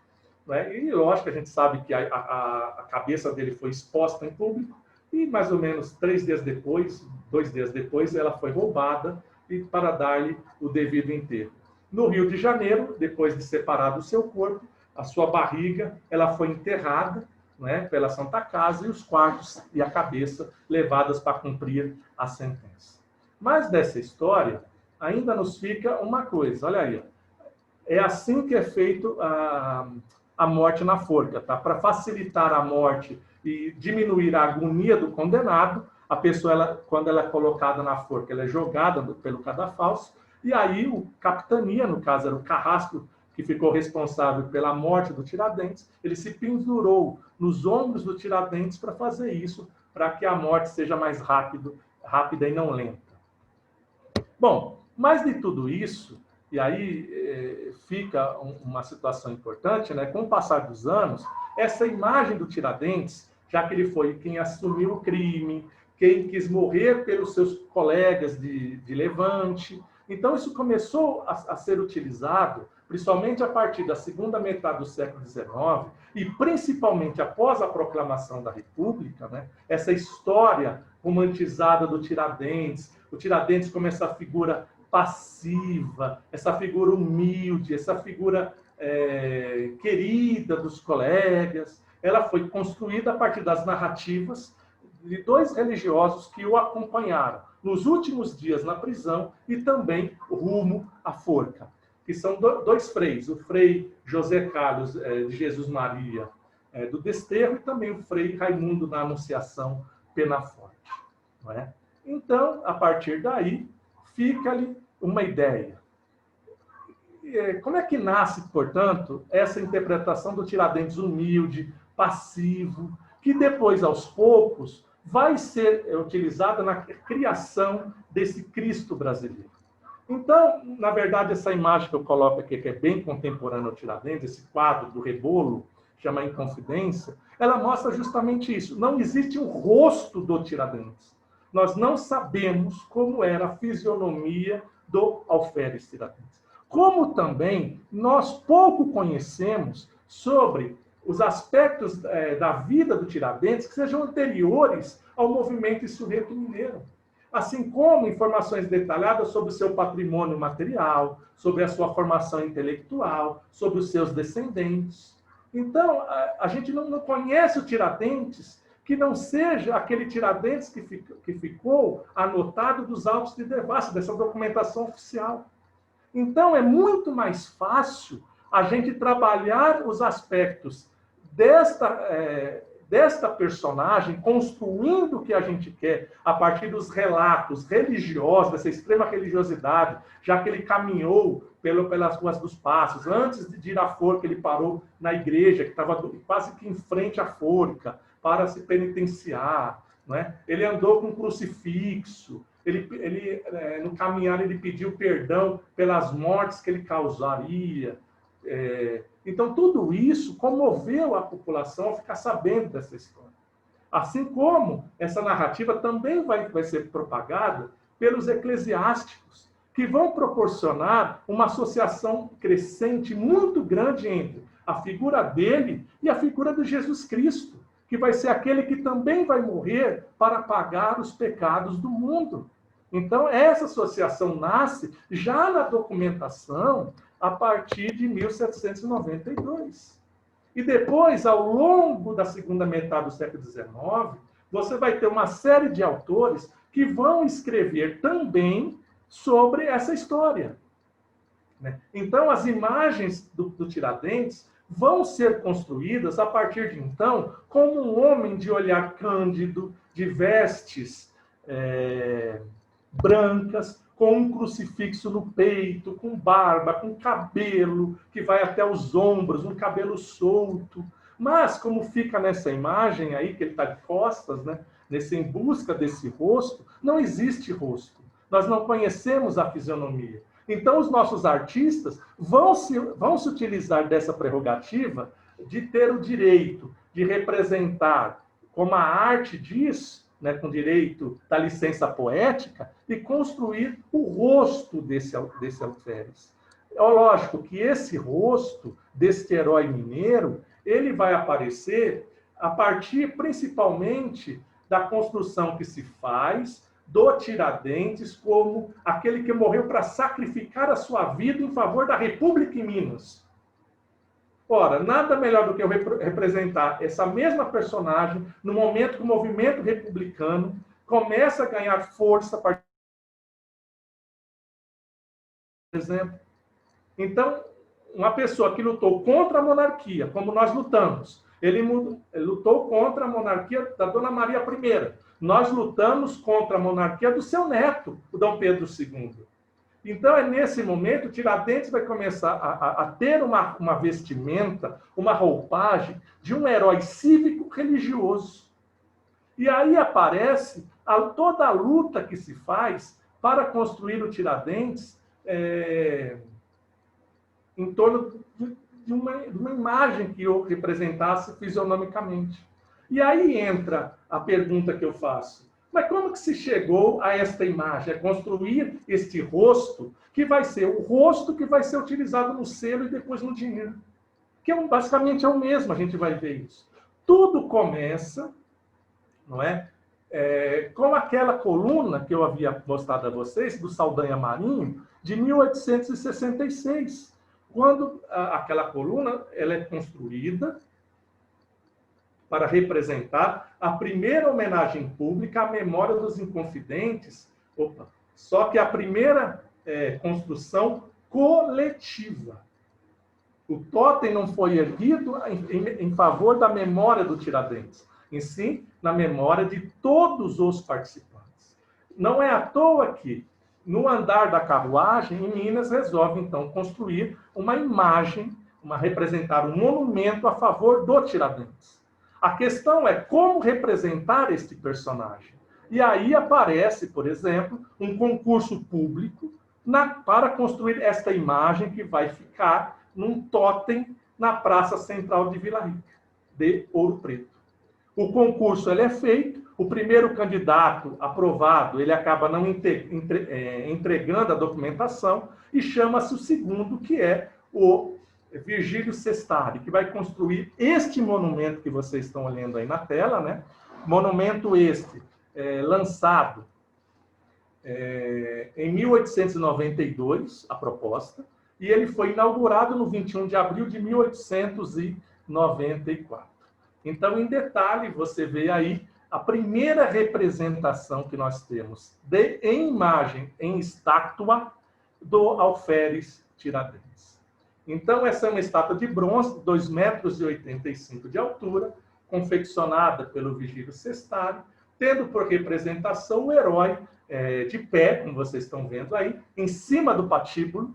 Né? E lógico que a gente sabe que a cabeça dele foi exposta em público e mais ou menos 2 dias depois, ela foi roubada e para dar-lhe o devido enterro. No Rio de Janeiro, depois de separado o seu corpo, a sua barriga ela foi enterrada, né, pela Santa Casa e os quartos e a cabeça levadas para cumprir a sentença. Mas dessa história ainda nos fica uma coisa, olha aí, é assim que é feito a morte na forca, tá? Para facilitar a morte e diminuir a agonia do condenado, a pessoa, quando ela é colocada na forca, ela é jogada pelo cadafalso, e aí o capitania, no caso era o carrasco, que ficou responsável pela morte do Tiradentes, ele se pendurou nos ombros do Tiradentes para fazer isso, para que a morte seja mais rápida e não lenta. Bom, mais de tudo isso, e aí fica uma situação importante, né? Com o passar dos anos, essa imagem do Tiradentes, já que ele foi quem assumiu o crime, quem quis morrer pelos seus colegas de levante, então isso começou a ser utilizado, principalmente a partir da segunda metade do século XIX, e principalmente após a proclamação da República, né? Essa história romantizada do Tiradentes, o Tiradentes como essa figura passiva, essa figura humilde, essa figura querida dos colegas, ela foi construída a partir das narrativas de 2 religiosos que o acompanharam nos últimos dias na prisão e também rumo à forca, que são 2 freis, o frei José Carlos de Jesus Maria do Desterro e também o frei Raimundo da Anunciação Penaforte. Não é? Então, a partir daí, fica-lhe uma ideia. como é que nasce, portanto, essa interpretação do Tiradentes humilde, passivo, que depois, aos poucos, vai ser utilizada na criação desse Cristo brasileiro? Então, na verdade, essa imagem que eu coloco aqui, que é bem contemporânea ao Tiradentes, esse quadro do Rebolo, chama Inconfidência, ela mostra justamente isso. Não existe um rosto do Tiradentes. Nós não sabemos como era a fisionomia do Alferes Tiradentes. Como também nós pouco conhecemos sobre os aspectos da vida do Tiradentes que sejam anteriores ao movimento insurreto mineiro. Assim como informações detalhadas sobre o seu patrimônio material, sobre a sua formação intelectual, sobre os seus descendentes. Então, a gente não conhece o Tiradentes que não seja aquele Tiradentes que ficou anotado dos autos de devassa, dessa documentação oficial. Então, é muito mais fácil a gente trabalhar os aspectos desta personagem, construindo o que a gente quer a partir dos relatos religiosos, dessa extrema religiosidade, já que ele caminhou pelas ruas dos Passos. Antes de ir à forca, ele parou na igreja, que estava quase que em frente à forca, para se penitenciar. Não é? Ele andou com um crucifixo, no caminhar ele pediu perdão pelas mortes que ele causaria. Então, tudo isso comoveu a população a ficar sabendo dessa história. Assim como essa narrativa também vai ser propagada pelos eclesiásticos, que vão proporcionar uma associação crescente muito grande entre a figura dele e a figura de Jesus Cristo, que vai ser aquele que também vai morrer para pagar os pecados do mundo. Então, essa associação nasce já na documentação a partir de 1792. E depois, ao longo da segunda metade do século XIX, você vai ter uma série de autores que vão escrever também sobre essa história. Então, as imagens do Tiradentes vão ser construídas a partir de então como um homem de olhar cândido, de vestes brancas, com um crucifixo no peito, com barba, com cabelo que vai até os ombros, um cabelo solto. Mas, como fica nessa imagem aí, que ele está de costas, né, em busca desse rosto, não existe rosto. Nós não conhecemos a fisionomia. Então, os nossos artistas vão se utilizar dessa prerrogativa de ter o direito de representar, como a arte diz, né, com direito da licença poética, e construir o rosto desse alferes. É lógico que esse rosto desse herói mineiro, ele vai aparecer a partir, principalmente, da construção que se faz do Tiradentes como aquele que morreu para sacrificar a sua vida em favor da República em Minas. Ora, nada melhor do que eu representar essa mesma personagem no momento que o movimento republicano começa a ganhar força a partir, por exemplo. Então, uma pessoa que lutou contra a monarquia, como nós lutamos, ele lutou contra a monarquia da Dona Maria I. Nós lutamos contra a monarquia do seu neto, o Dom Pedro II. Então, é nesse momento, o Tiradentes vai começar a ter uma vestimenta, uma roupagem de um herói cívico-religioso. E aí aparece toda a luta que se faz para construir o Tiradentes em torno de uma imagem que o representasse fisionomicamente. E aí entra a pergunta que eu faço. Mas como que se chegou a esta imagem? É construir este rosto, que vai ser o rosto que vai ser utilizado no selo e depois no dinheiro. Que basicamente é o mesmo, a gente vai ver isso. Tudo começa, não é? Com aquela coluna que eu havia mostrado a vocês, do Saldanha Marinho, de 1866. Quando aquela coluna ela é construída para representar a primeira homenagem pública à memória dos Inconfidentes. Só que a primeira construção coletiva. O totem não foi erguido em favor da memória do Tiradentes, em si, na memória de todos os participantes. Não é à toa que, no andar da carruagem, em Minas, resolve, então, construir uma imagem, representar um monumento a favor do Tiradentes. A questão é como representar este personagem. E aí aparece, por exemplo, um concurso público para construir esta imagem que vai ficar num totem na Praça Central de Vila Rica, de Ouro Preto. O concurso ele é feito, o primeiro candidato aprovado, ele acaba não entregando a documentação, e chama-se o segundo, que é o Virgílio Sestari, que vai construir este monumento que vocês estão olhando aí na tela, né? Monumento este, lançado em 1892, a proposta, e ele foi inaugurado no 21 de abril de 1894. Então, em detalhe, você vê aí a primeira representação que nós temos em imagem, em estátua, do alferes Tiradentes. Então, essa é uma estátua de bronze, 2,85 metros de altura, confeccionada pelo Virgílio Sestari, tendo por representação o herói de pé, como vocês estão vendo aí, em cima do patíbulo,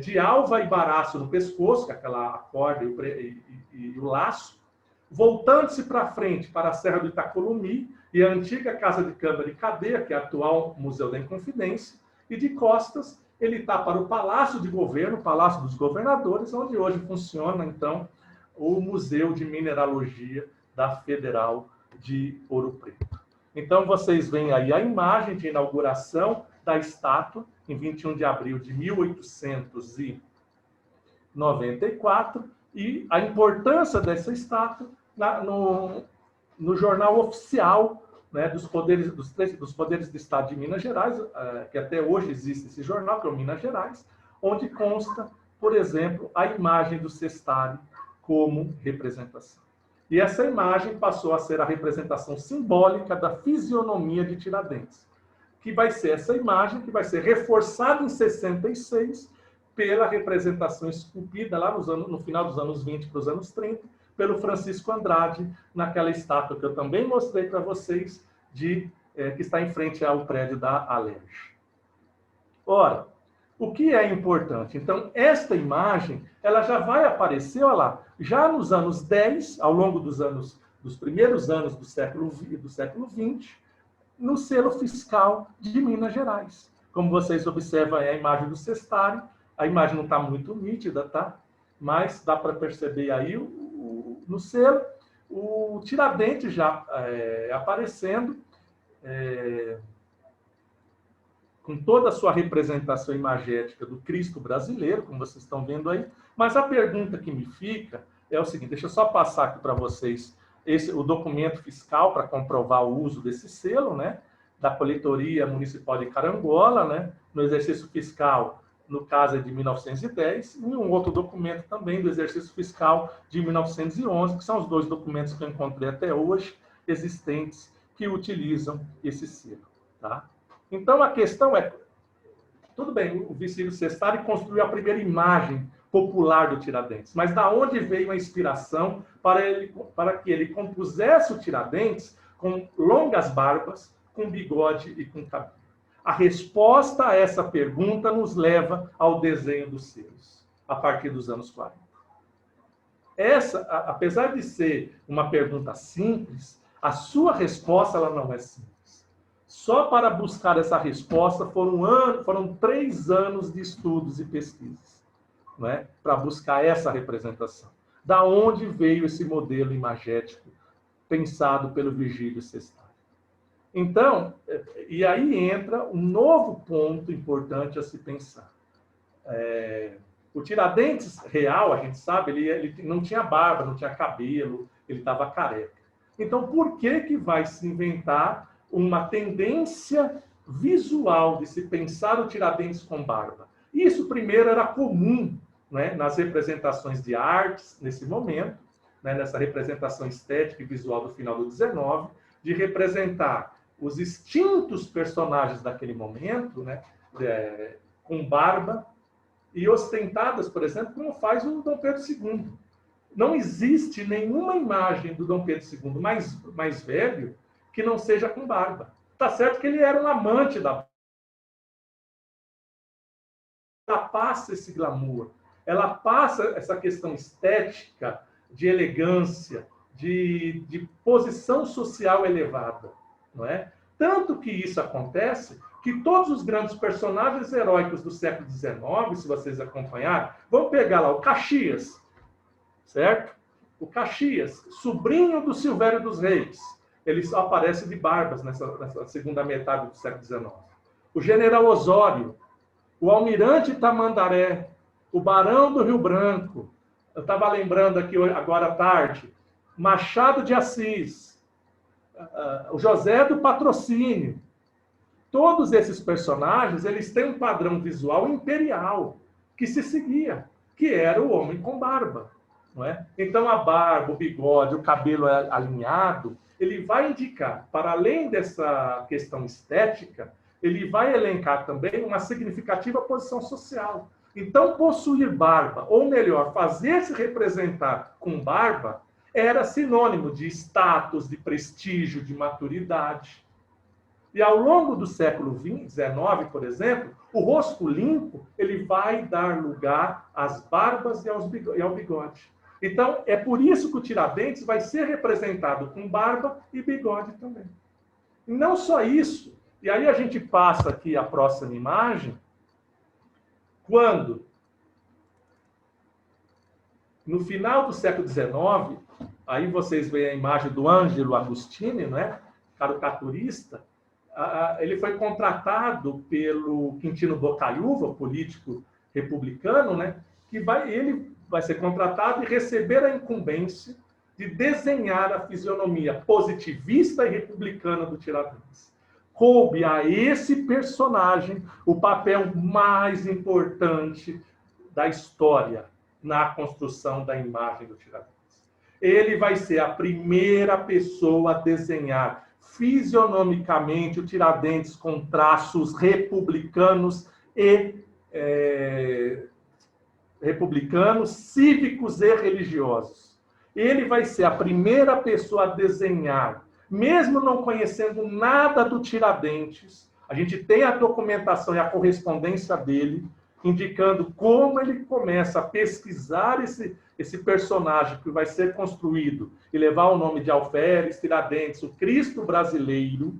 de alva e baraço no pescoço, com aquela corda e o laço, voltando-se para frente, para a Serra do Itacolumi e a antiga Casa de Câmara e Cadeia, que é a atual Museu da Inconfidência, e de costas ele está para o Palácio de Governo, o Palácio dos Governadores, onde hoje funciona, então, o Museu de Mineralogia da Federal de Ouro Preto. Então, vocês veem aí a imagem de inauguração da estátua, em 21 de abril de 1894, e a importância dessa estátua no jornal oficial, né, dos poderes do Estado de Minas Gerais, que até hoje existe esse jornal, que é o Minas Gerais, onde consta, por exemplo, a imagem do Sestari como representação. E essa imagem passou a ser a representação simbólica da fisionomia de Tiradentes, que vai ser essa imagem que vai ser reforçada em 66 pela representação esculpida lá no final dos anos 20 para os anos 30, pelo Francisco Andrade, naquela estátua que eu também mostrei para vocês, que está em frente ao prédio da Alerj. Ora, o que é importante? Então, esta imagem, ela já vai aparecer, olha lá, já nos anos 10, ao longo dos primeiros anos do século XX, no selo fiscal de Minas Gerais. Como vocês observam, é a imagem do Sestari. A imagem não está muito nítida, tá? Mas dá para perceber aí no selo o Tiradentes já aparecendo com toda a sua representação imagética do Cristo brasileiro, como vocês estão vendo aí. Mas a pergunta que me fica é o seguinte, deixa eu só passar aqui para vocês o documento fiscal para comprovar o uso desse selo, né, da Coletoria Municipal de Carangola, né, no exercício fiscal, no caso é de 1910, e um outro documento também do exercício fiscal de 1911, que são os dois documentos que eu encontrei até hoje existentes que utilizam esse selo, tá? Então a questão é, tudo bem, o Virgílio Sestari construiu a primeira imagem popular do Tiradentes, mas da onde veio a inspiração para que ele compusesse o Tiradentes com longas barbas, com bigode e com cabelo? A resposta a essa pergunta nos leva ao desenho dos selos, a partir dos anos 40. Essa, apesar de ser uma pergunta simples, a sua resposta ela não é simples. Só para buscar essa resposta foram 3 anos de estudos e pesquisas, não é? Para buscar essa representação. Da onde veio esse modelo imagético pensado pelo Virgílio Sestari? Então, e aí entra um novo ponto importante a se pensar. O Tiradentes real, a gente sabe, ele não tinha barba, não tinha cabelo, ele estava careca. Então, por que vai se inventar uma tendência visual de se pensar o Tiradentes com barba? Isso, primeiro, era comum, né, nas representações de artes, nesse momento, né, nessa representação estética e visual do final do XIX, de representar os extintos personagens daquele momento, né, com barba e ostentadas, por exemplo, como faz o Dom Pedro II. Não existe nenhuma imagem do Dom Pedro II mais velho que não seja com barba. Tá certo que ele era um amante da passa esse glamour, ela passa essa questão estética, de elegância, de posição social elevada, não é? Tanto que isso acontece que todos os grandes personagens heróicos do século XIX, se vocês acompanharem, vão pegar lá o Caxias, certo? O Caxias, sobrinho do Silvério dos Reis, ele só aparece de barbas nessa segunda metade do século XIX. O general Osório, o almirante Tamandaré, o barão do Rio Branco, eu estava lembrando aqui agora à tarde, Machado de Assis, o José do Patrocínio. Todos esses personagens, eles têm um padrão visual imperial que se seguia, que era o homem com barba, não é? Então a barba, o bigode, o cabelo alinhado, ele vai indicar, para além dessa questão estética, ele vai elencar também uma significativa posição social. Então, possuir barba, ou melhor, fazer-se representar com barba, era sinônimo de status, de prestígio, de maturidade. E ao longo do século XIX, por exemplo, o rosto limpo ele vai dar lugar às barbas e ao bigode. Então, é por isso que o Tiradentes vai ser representado com barba e bigode também. E não só isso, e aí a gente passa aqui a próxima imagem, quando, no final do século XIX, aí vocês veem a imagem do Ângelo Agostini, né, caricaturista, ele foi contratado pelo Quintino Bocaiúva, político republicano, né, ele vai ser contratado e receber a incumbência de desenhar a fisionomia positivista e republicana do Tiradentes. Coube a esse personagem o papel mais importante da história na construção da imagem do Tiradentes. Ele vai ser a primeira pessoa a desenhar fisionomicamente o Tiradentes com traços republicanos cívicos e religiosos. Ele vai ser a primeira pessoa a desenhar, mesmo não conhecendo nada do Tiradentes, a gente tem a documentação e a correspondência dele, indicando como ele começa a pesquisar esse personagem que vai ser construído e levar o nome de Alferes Tiradentes, o Cristo brasileiro,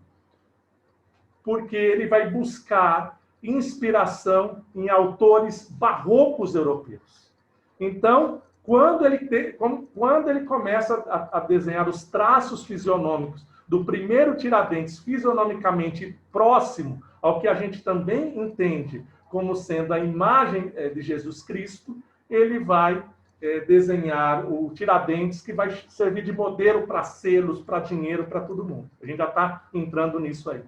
porque ele vai buscar inspiração em autores barrocos europeus. Então, quando ele começa a desenhar os traços fisionômicos do primeiro Tiradentes, fisionomicamente próximo ao que a gente também entende como sendo a imagem de Jesus Cristo, ele vai desenhar o Tiradentes, que vai servir de modelo para selos, para dinheiro, para todo mundo. A gente já está entrando nisso aí.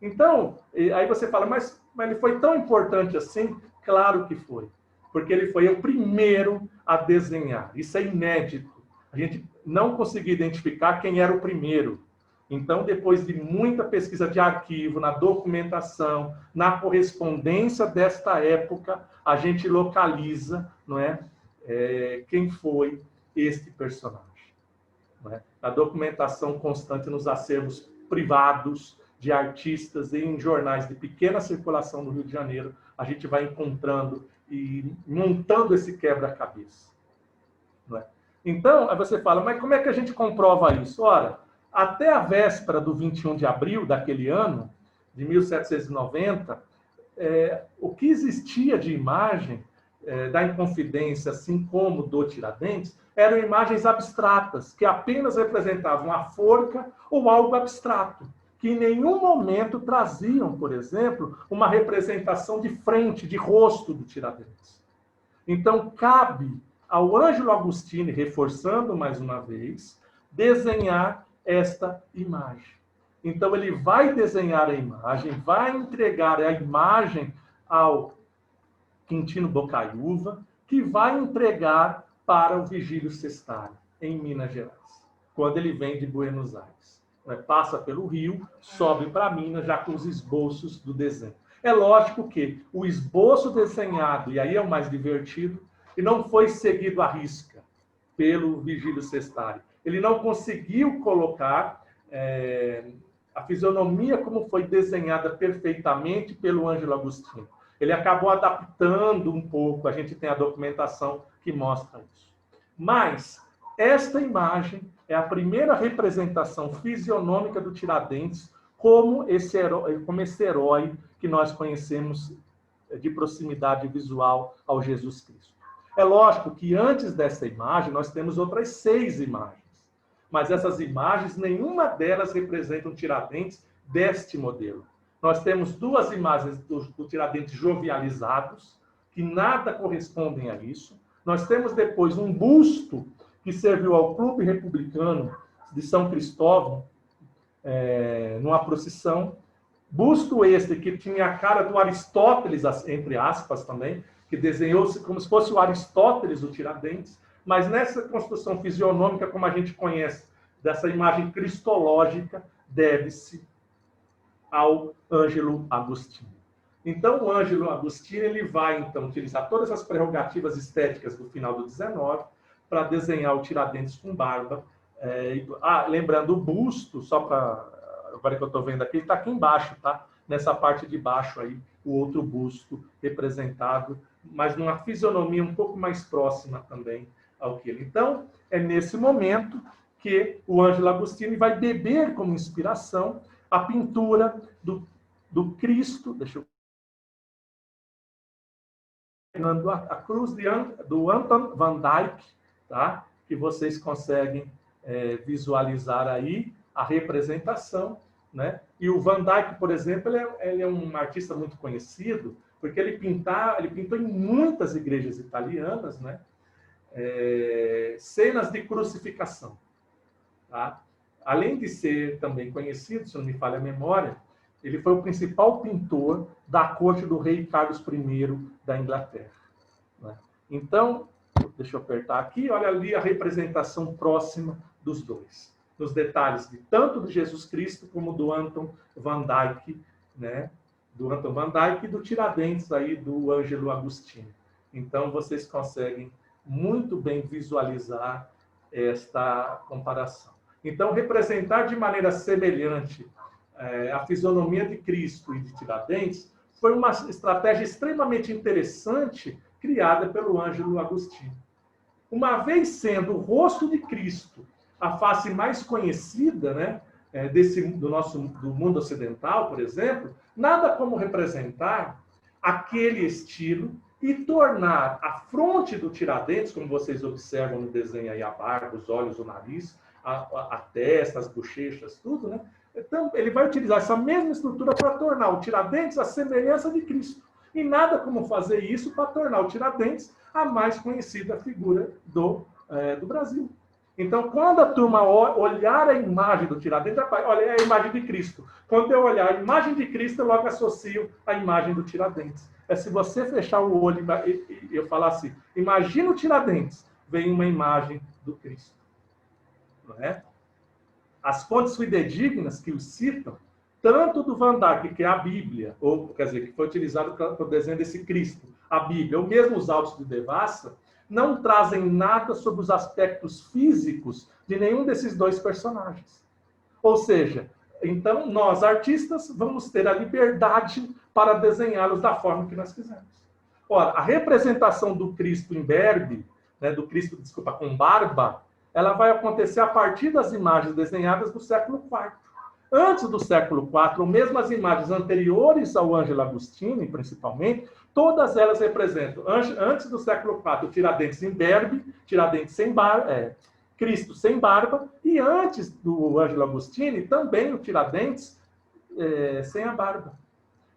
Então, aí você fala, mas ele foi tão importante assim? Claro que foi. Porque ele foi o primeiro a desenhar. Isso é inédito. A gente não conseguiu identificar quem era o primeiro. Então, depois de muita pesquisa de arquivo, na documentação, na correspondência desta época, a gente localiza, não é, quem foi este personagem. Não é? A documentação constante nos acervos privados de artistas e em jornais de pequena circulação no Rio de Janeiro, a gente vai encontrando e montando esse quebra-cabeça. Não é? Então, aí você fala, mas como é que a gente comprova isso? Ora, até a véspera do 21 de abril daquele ano, de 1790, o que existia de imagem da Inconfidência, assim como do Tiradentes, eram imagens abstratas, que apenas representavam a forca ou algo abstrato, que em nenhum momento traziam, por exemplo, uma representação de frente, de rosto do Tiradentes. Então, cabe ao Ângelo Agostini, reforçando mais uma vez, desenhar esta imagem. Então, ele vai desenhar a imagem, vai entregar a imagem ao Quintino Bocaiúva, que vai entregar para o Vigílio Sextário, em Minas Gerais, quando ele vem de Buenos Aires. Passa pelo Rio, sobe para Minas, já com os esboços do desenho. É lógico que o esboço desenhado, e aí é o mais divertido, e não foi seguido à risca pelo Vigílio Sextário. Ele não conseguiu colocar a fisionomia como foi desenhada perfeitamente pelo Ângelo Agostini. Ele acabou adaptando um pouco, a gente tem a documentação que mostra isso. Mas esta imagem é a primeira representação fisionômica do Tiradentes como esse herói que nós conhecemos de proximidade visual ao Jesus Cristo. É lógico que antes dessa imagem nós temos outras 6 imagens, mas essas imagens, nenhuma delas representa um Tiradentes deste modelo. Nós temos 2 imagens do Tiradentes jovializados, que nada correspondem a isso. Nós temos depois um busto que serviu ao Clube Republicano de São Cristóvão, numa procissão. Busto este que tinha a cara do Aristóteles, entre aspas também, que desenhou-se como se fosse o Aristóteles, o Tiradentes, mas nessa construção fisionômica, como a gente conhece, dessa imagem cristológica, deve-se ao Ângelo Agostini. Então, o Ângelo Agostini ele vai, então, utilizar todas as prerrogativas estéticas do final do 19 para desenhar o Tiradentes com barba. Lembrando, o busto, só para... Agora que eu estou vendo aqui, ele está aqui embaixo, tá? Nessa parte de baixo aí, o outro busto representado, mas numa fisionomia um pouco mais próxima também ao que ele. Então, é nesse momento que o Ângelo Agostini vai beber como inspiração a pintura do Cristo, deixa eu... a cruz do Anton van Dyck, tá? Que vocês conseguem visualizar aí a representação, né? E o Van Dyck, por exemplo, ele é um artista muito conhecido, porque ele pintou em muitas igrejas italianas, né? Cenas de crucificação, tá? Além de ser também conhecido, se não me falha a memória, ele foi o principal pintor da corte do rei Carlos I da Inglaterra, né? Então, deixa eu apertar aqui, olha ali a representação próxima dos dois, nos detalhes tanto de Jesus Cristo como do Anton van Dyck, né? Do Anton van Dyck e do Tiradentes aí do Ângelo Agostini. Então, vocês conseguem muito bem visualizar esta comparação. Então, representar de maneira semelhante a fisionomia de Cristo e de Tiradentes foi uma estratégia extremamente interessante criada pelo Ângelo Agostini. Uma vez sendo o rosto de Cristo a face mais conhecida, né, do mundo ocidental, por exemplo, nada como representar aquele estilo e tornar a fronte do Tiradentes, como vocês observam no desenho aí, a barba, os olhos, o nariz, a testa, as bochechas, tudo, né? Então, ele vai utilizar essa mesma estrutura para tornar o Tiradentes a semelhança de Cristo. E nada como fazer isso para tornar o Tiradentes a mais conhecida figura do Brasil. Então, quando a turma olhar a imagem do Tiradentes, olha, é a imagem de Cristo. Quando eu olhar a imagem de Cristo, eu logo associo a imagem do Tiradentes. Se você fechar o olho e eu falar assim, imagina o Tiradentes, vem uma imagem do Cristo. Não é? As fontes fidedignas que o citam, tanto do Van Dyck, que é a Bíblia, ou, quer dizer, que foi utilizado para o desenho desse Cristo, a Bíblia, ou mesmo os autos de Devassa, não trazem nada sobre os aspectos físicos de nenhum desses dois personagens. Ou seja, então nós, artistas, vamos ter a liberdade para desenhá-los da forma que nós quisermos. Ora, a representação do Cristo imberbe, né, do Cristo, desculpa, com barba, ela vai acontecer a partir das imagens desenhadas do século IV. Antes do século IV, ou mesmo as imagens anteriores ao Ângelo Agostini, principalmente, todas elas representam, antes do século IV, o Tiradentes imberbe, Tiradentes sem barba, Cristo sem barba, e antes do Ângelo Agostini, também o Tiradentes sem a barba.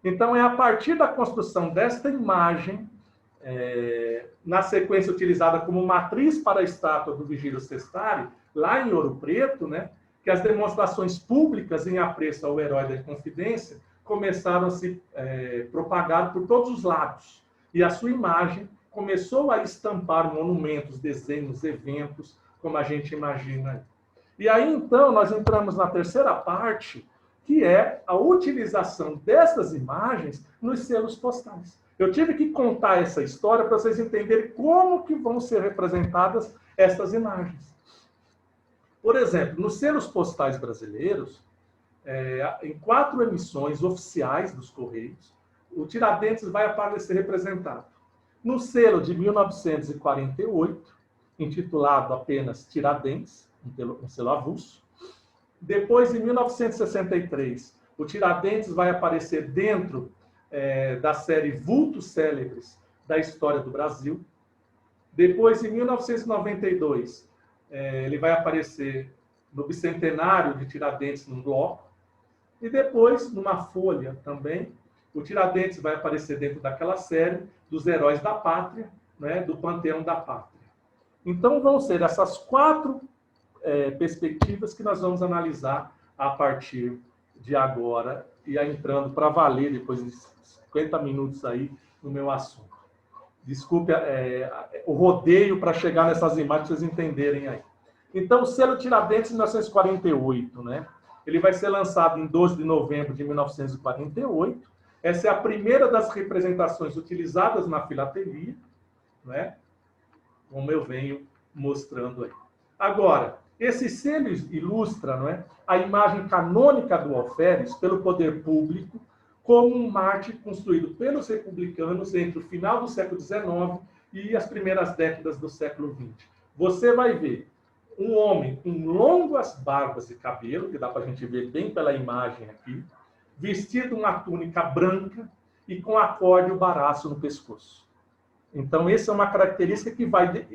Então, é a partir da construção desta imagem, na sequência utilizada como matriz para a estátua do Vigílio Sestari, lá em Ouro Preto, né, que as demonstrações públicas em apreço ao herói da Inconfidência começaram a se propagar por todos os lados. E a sua imagem começou a estampar monumentos, desenhos, eventos, como a gente imagina. E aí, então, nós entramos na terceira parte, que é a utilização dessas imagens nos selos postais. Eu tive que contar essa história para vocês entenderem como que vão ser representadas essas imagens. Por exemplo, nos selos postais brasileiros, em 4 emissões oficiais dos Correios, o Tiradentes vai aparecer representado no selo de 1948, intitulado apenas Tiradentes, um selo avulso. Depois, em 1963, o Tiradentes vai aparecer dentro da série Vultos Célebres da História do Brasil. Depois, em 1992, ele vai aparecer no bicentenário de Tiradentes, num bloco. E depois, numa folha também, o Tiradentes vai aparecer dentro daquela série dos Heróis da Pátria, né, do Panteão da Pátria. Então, vão ser essas 4 perspectivas que nós vamos analisar a partir de agora, e entrando para valer, depois de 50 minutos aí, no meu assunto. Desculpe o rodeio para chegar nessas imagens, para vocês entenderem aí. Então, o selo Tiradentes, 1948, né? Ele vai ser lançado em 12 de novembro de 1948. Essa é a primeira das representações utilizadas na filatelia, né? Como eu venho mostrando aí. Agora, esse selo ilustra, não é, a imagem canônica do alferes pelo poder público como um mártir construído pelos republicanos entre o final do século XIX e as primeiras décadas do século XX. Você vai ver um homem com longas barbas e cabelo, que dá para a gente ver bem pela imagem aqui, vestido uma túnica branca e com acorde e o baraço no pescoço. Então, essa é uma característica que vai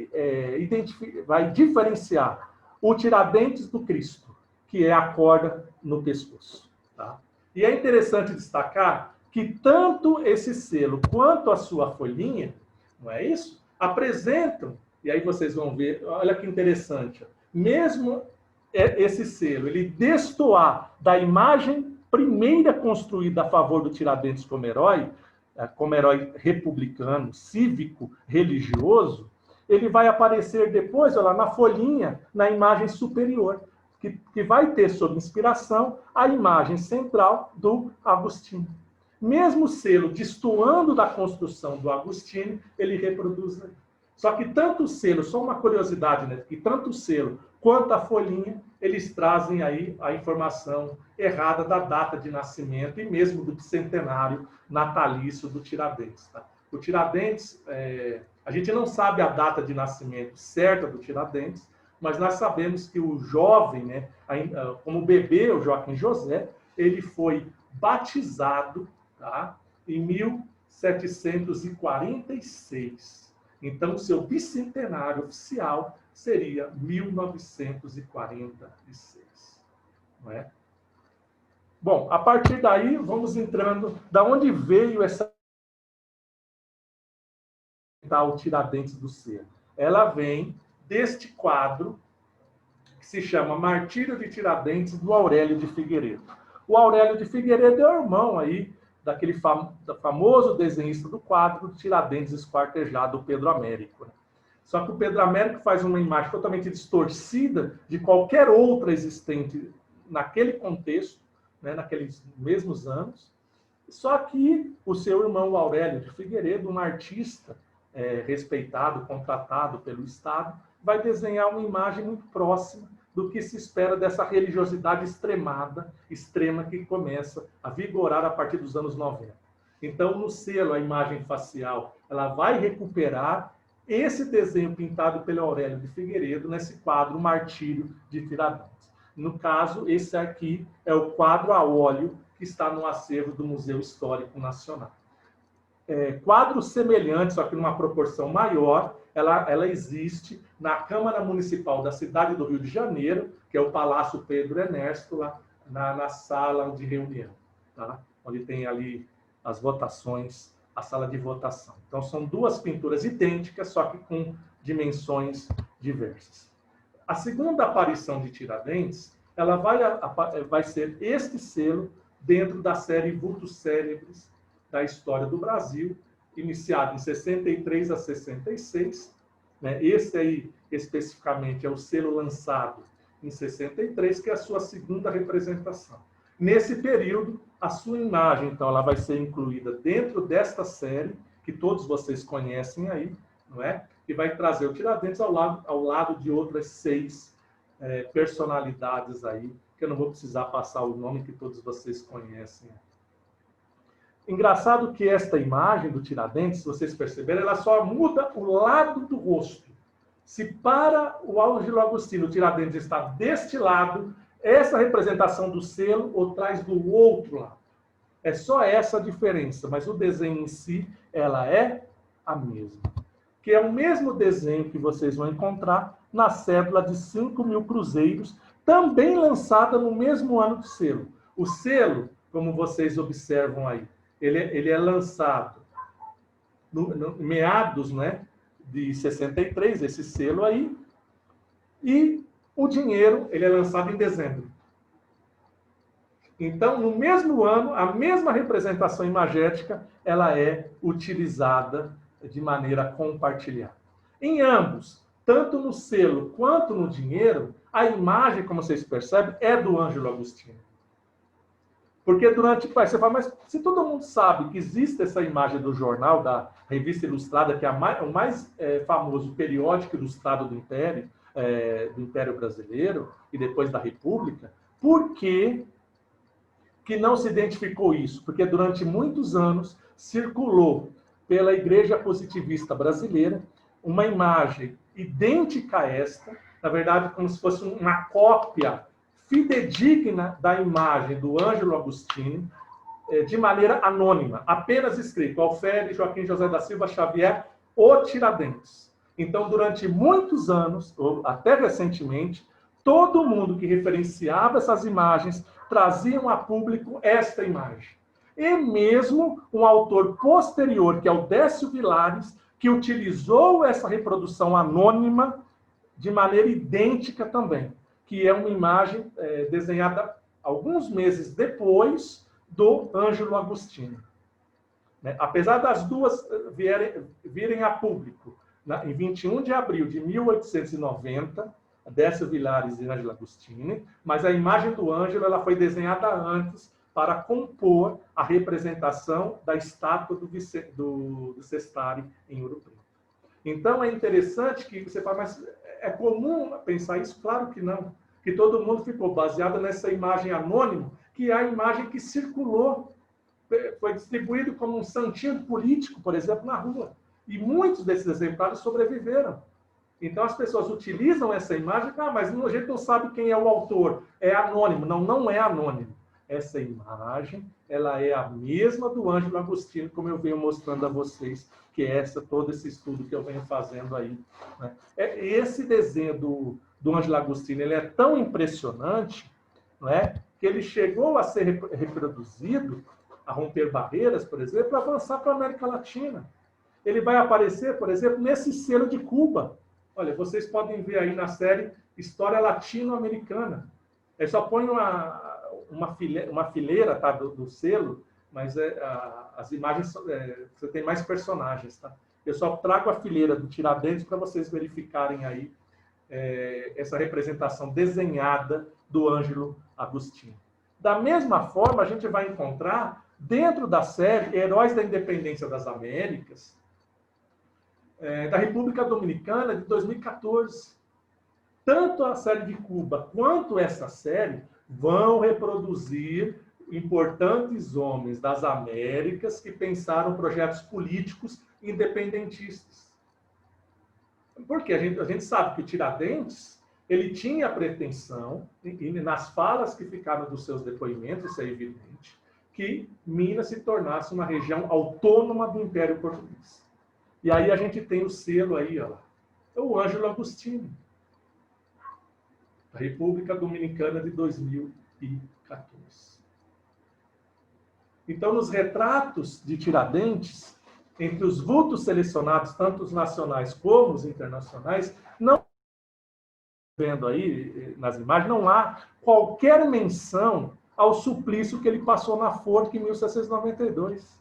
diferenciar o Tiradentes do Cristo, que é a corda no pescoço. Tá? E é interessante destacar que tanto esse selo quanto a sua folhinha, não é isso? Apresentam, e aí vocês vão ver, olha que interessante, mesmo esse selo, ele destoar da imagem primeira construída a favor do Tiradentes como herói republicano, cívico, religioso, ele vai aparecer depois, olha lá, na folhinha, na imagem superior, que vai ter sob inspiração a imagem central do Agostinho. Mesmo o selo destoando da construção do Agostinho, ele reproduz aí. Só que tanto o selo, só uma curiosidade, né? Que tanto o selo quanto a folhinha, eles trazem aí a informação errada da data de nascimento e mesmo do bicentenário natalício do Tiradentes. Tá? O Tiradentes, a gente não sabe a data de nascimento certa do Tiradentes, mas nós sabemos que o jovem, né, como bebê, o Joaquim José, ele foi batizado, tá, em 1746. Então, o seu bicentenário oficial seria 1946. Não é? Bom, a partir daí, vamos entrando... Da onde veio essa... o Tiradentes do Selo? Ela vem deste quadro que se chama Martírio de Tiradentes, do Aurélio de Figueiredo. O Aurélio de Figueiredo é o irmão aí daquele famoso desenhista do quadro, Tiradentes esquartejado, o Pedro Américo. Só que o Pedro Américo faz uma imagem totalmente distorcida de qualquer outra existente naquele contexto, né, naqueles mesmos anos. Só que o seu irmão Aurélio de Figueiredo, um artista respeitado, contratado pelo Estado, vai desenhar uma imagem muito próxima do que se espera dessa religiosidade extrema que começa a vigorar a partir dos anos 90. Então, no selo, a imagem facial, ela vai recuperar esse desenho pintado pelo Aurélio de Figueiredo nesse quadro Martírio de Tiradentes. No caso, esse aqui é o quadro a óleo que está no acervo do Museu Histórico Nacional. Quadros semelhantes, só que numa proporção maior, ela existe na Câmara Municipal da cidade do Rio de Janeiro, que é o Palácio Pedro Ernesto, lá na sala de reunião, tá? Onde tem ali as votações, a sala de votação. Então, são duas pinturas idênticas, só que com dimensões diversas. A segunda aparição de Tiradentes, ela vai ser este selo dentro da série Vultos Célebres da História do Brasil, iniciado em 63 a 66. Né? Esse aí, especificamente, é o selo lançado em 63, que é a sua segunda representação. Nesse período, a sua imagem, então, ela vai ser incluída dentro desta série, que todos vocês conhecem aí, não é? E vai trazer o Tiradentes ao lado de outras 6 personalidades aí, que eu não vou precisar passar o nome que todos vocês conhecem. Engraçado que esta imagem do Tiradentes, se vocês perceberem, ela só muda o lado do rosto. Se para o Ângelo Agostinho o Tiradentes está deste lado, essa representação do selo o traz do outro lado. É só essa a diferença, mas o desenho em si, ela é a mesma. Que é o mesmo desenho que vocês vão encontrar na cédula de 5.000 cruzeiros, também lançada no mesmo ano do selo. O selo, como vocês observam aí, ele é lançado no meados, né, de 63, esse selo aí, e o dinheiro ele é lançado em dezembro. Então, no mesmo ano, a mesma representação imagética ela é utilizada de maneira compartilhada. Em ambos, tanto no selo quanto no dinheiro, a imagem, como vocês percebem, é do Ângelo Agostinho. Porque durante... Você fala, mas se todo mundo sabe que existe essa imagem do jornal, da Revista Ilustrada, que é o mais famoso periódico ilustrado do Império Brasileiro e depois da República, por que não se identificou isso? Porque durante muitos anos circulou pela Igreja Positivista Brasileira uma imagem idêntica a esta, na verdade, como se fosse uma cópia fidedigna da imagem do Ângelo Agostinho, de maneira anônima, apenas escrito Alferes Joaquim José da Silva Xavier, o Tiradentes. Então, durante muitos anos, ou até recentemente, todo mundo que referenciava essas imagens traziam a público esta imagem. E mesmo um autor posterior, que é o Décio Vilares, que utilizou essa reprodução anônima de maneira idêntica também, que é uma imagem desenhada alguns meses depois do Ângelo Agostinho. Apesar das duas virem a público, em 21 de abril de 1890, Décio Vilares e Ângelo Agostinho, mas a imagem do Ângelo ela foi desenhada antes para compor a representação da estátua do Sestari em Ouro Preto. Então, é interessante que você fala, mas é comum pensar isso? Claro que não. Que todo mundo ficou baseado nessa imagem anônima, que é a imagem que circulou, foi distribuído como um santinho político, por exemplo, na rua. E muitos desses exemplares sobreviveram. Então, as pessoas utilizam essa imagem, mas a gente não sabe quem é o autor. É anônimo. Não, não é anônimo. Essa imagem, ela é a mesma do Ângelo Agostinho, como eu venho mostrando a vocês, que é todo esse estudo que eu venho fazendo aí. Né? Esse desenho do Ângelo Agostinho, ele é tão impressionante, não é, que ele chegou a ser reproduzido, a romper barreiras, por exemplo, para avançar para a América Latina. Ele vai aparecer, por exemplo, nesse selo de Cuba. Olha, vocês podem ver aí na série História Latino-Americana. Eu só ponho uma fileira, tá, do selo, mas as imagens, você tem mais personagens. Tá? Eu só trago a fileira do Tiradentes para vocês verificarem aí essa representação desenhada do Ângelo Agostinho. Da mesma forma, a gente vai encontrar, dentro da série Heróis da Independência das Américas, da República Dominicana, de 2014. Tanto a série de Cuba quanto essa série vão reproduzir importantes homens das Américas que pensaram projetos políticos independentistas. Porque a gente sabe que o Tiradentes ele tinha a pretensão, e nas falas que ficaram dos seus depoimentos, isso é evidente, que Minas se tornasse uma região autônoma do Império Português. E aí a gente tem o selo aí, ó, o Ângelo Agostinho, da República Dominicana de 2014. Então, nos retratos de Tiradentes, entre os vultos selecionados, tanto os nacionais como os internacionais, não vendo aí nas imagens, não há qualquer menção ao suplício que ele passou na forca em 1792.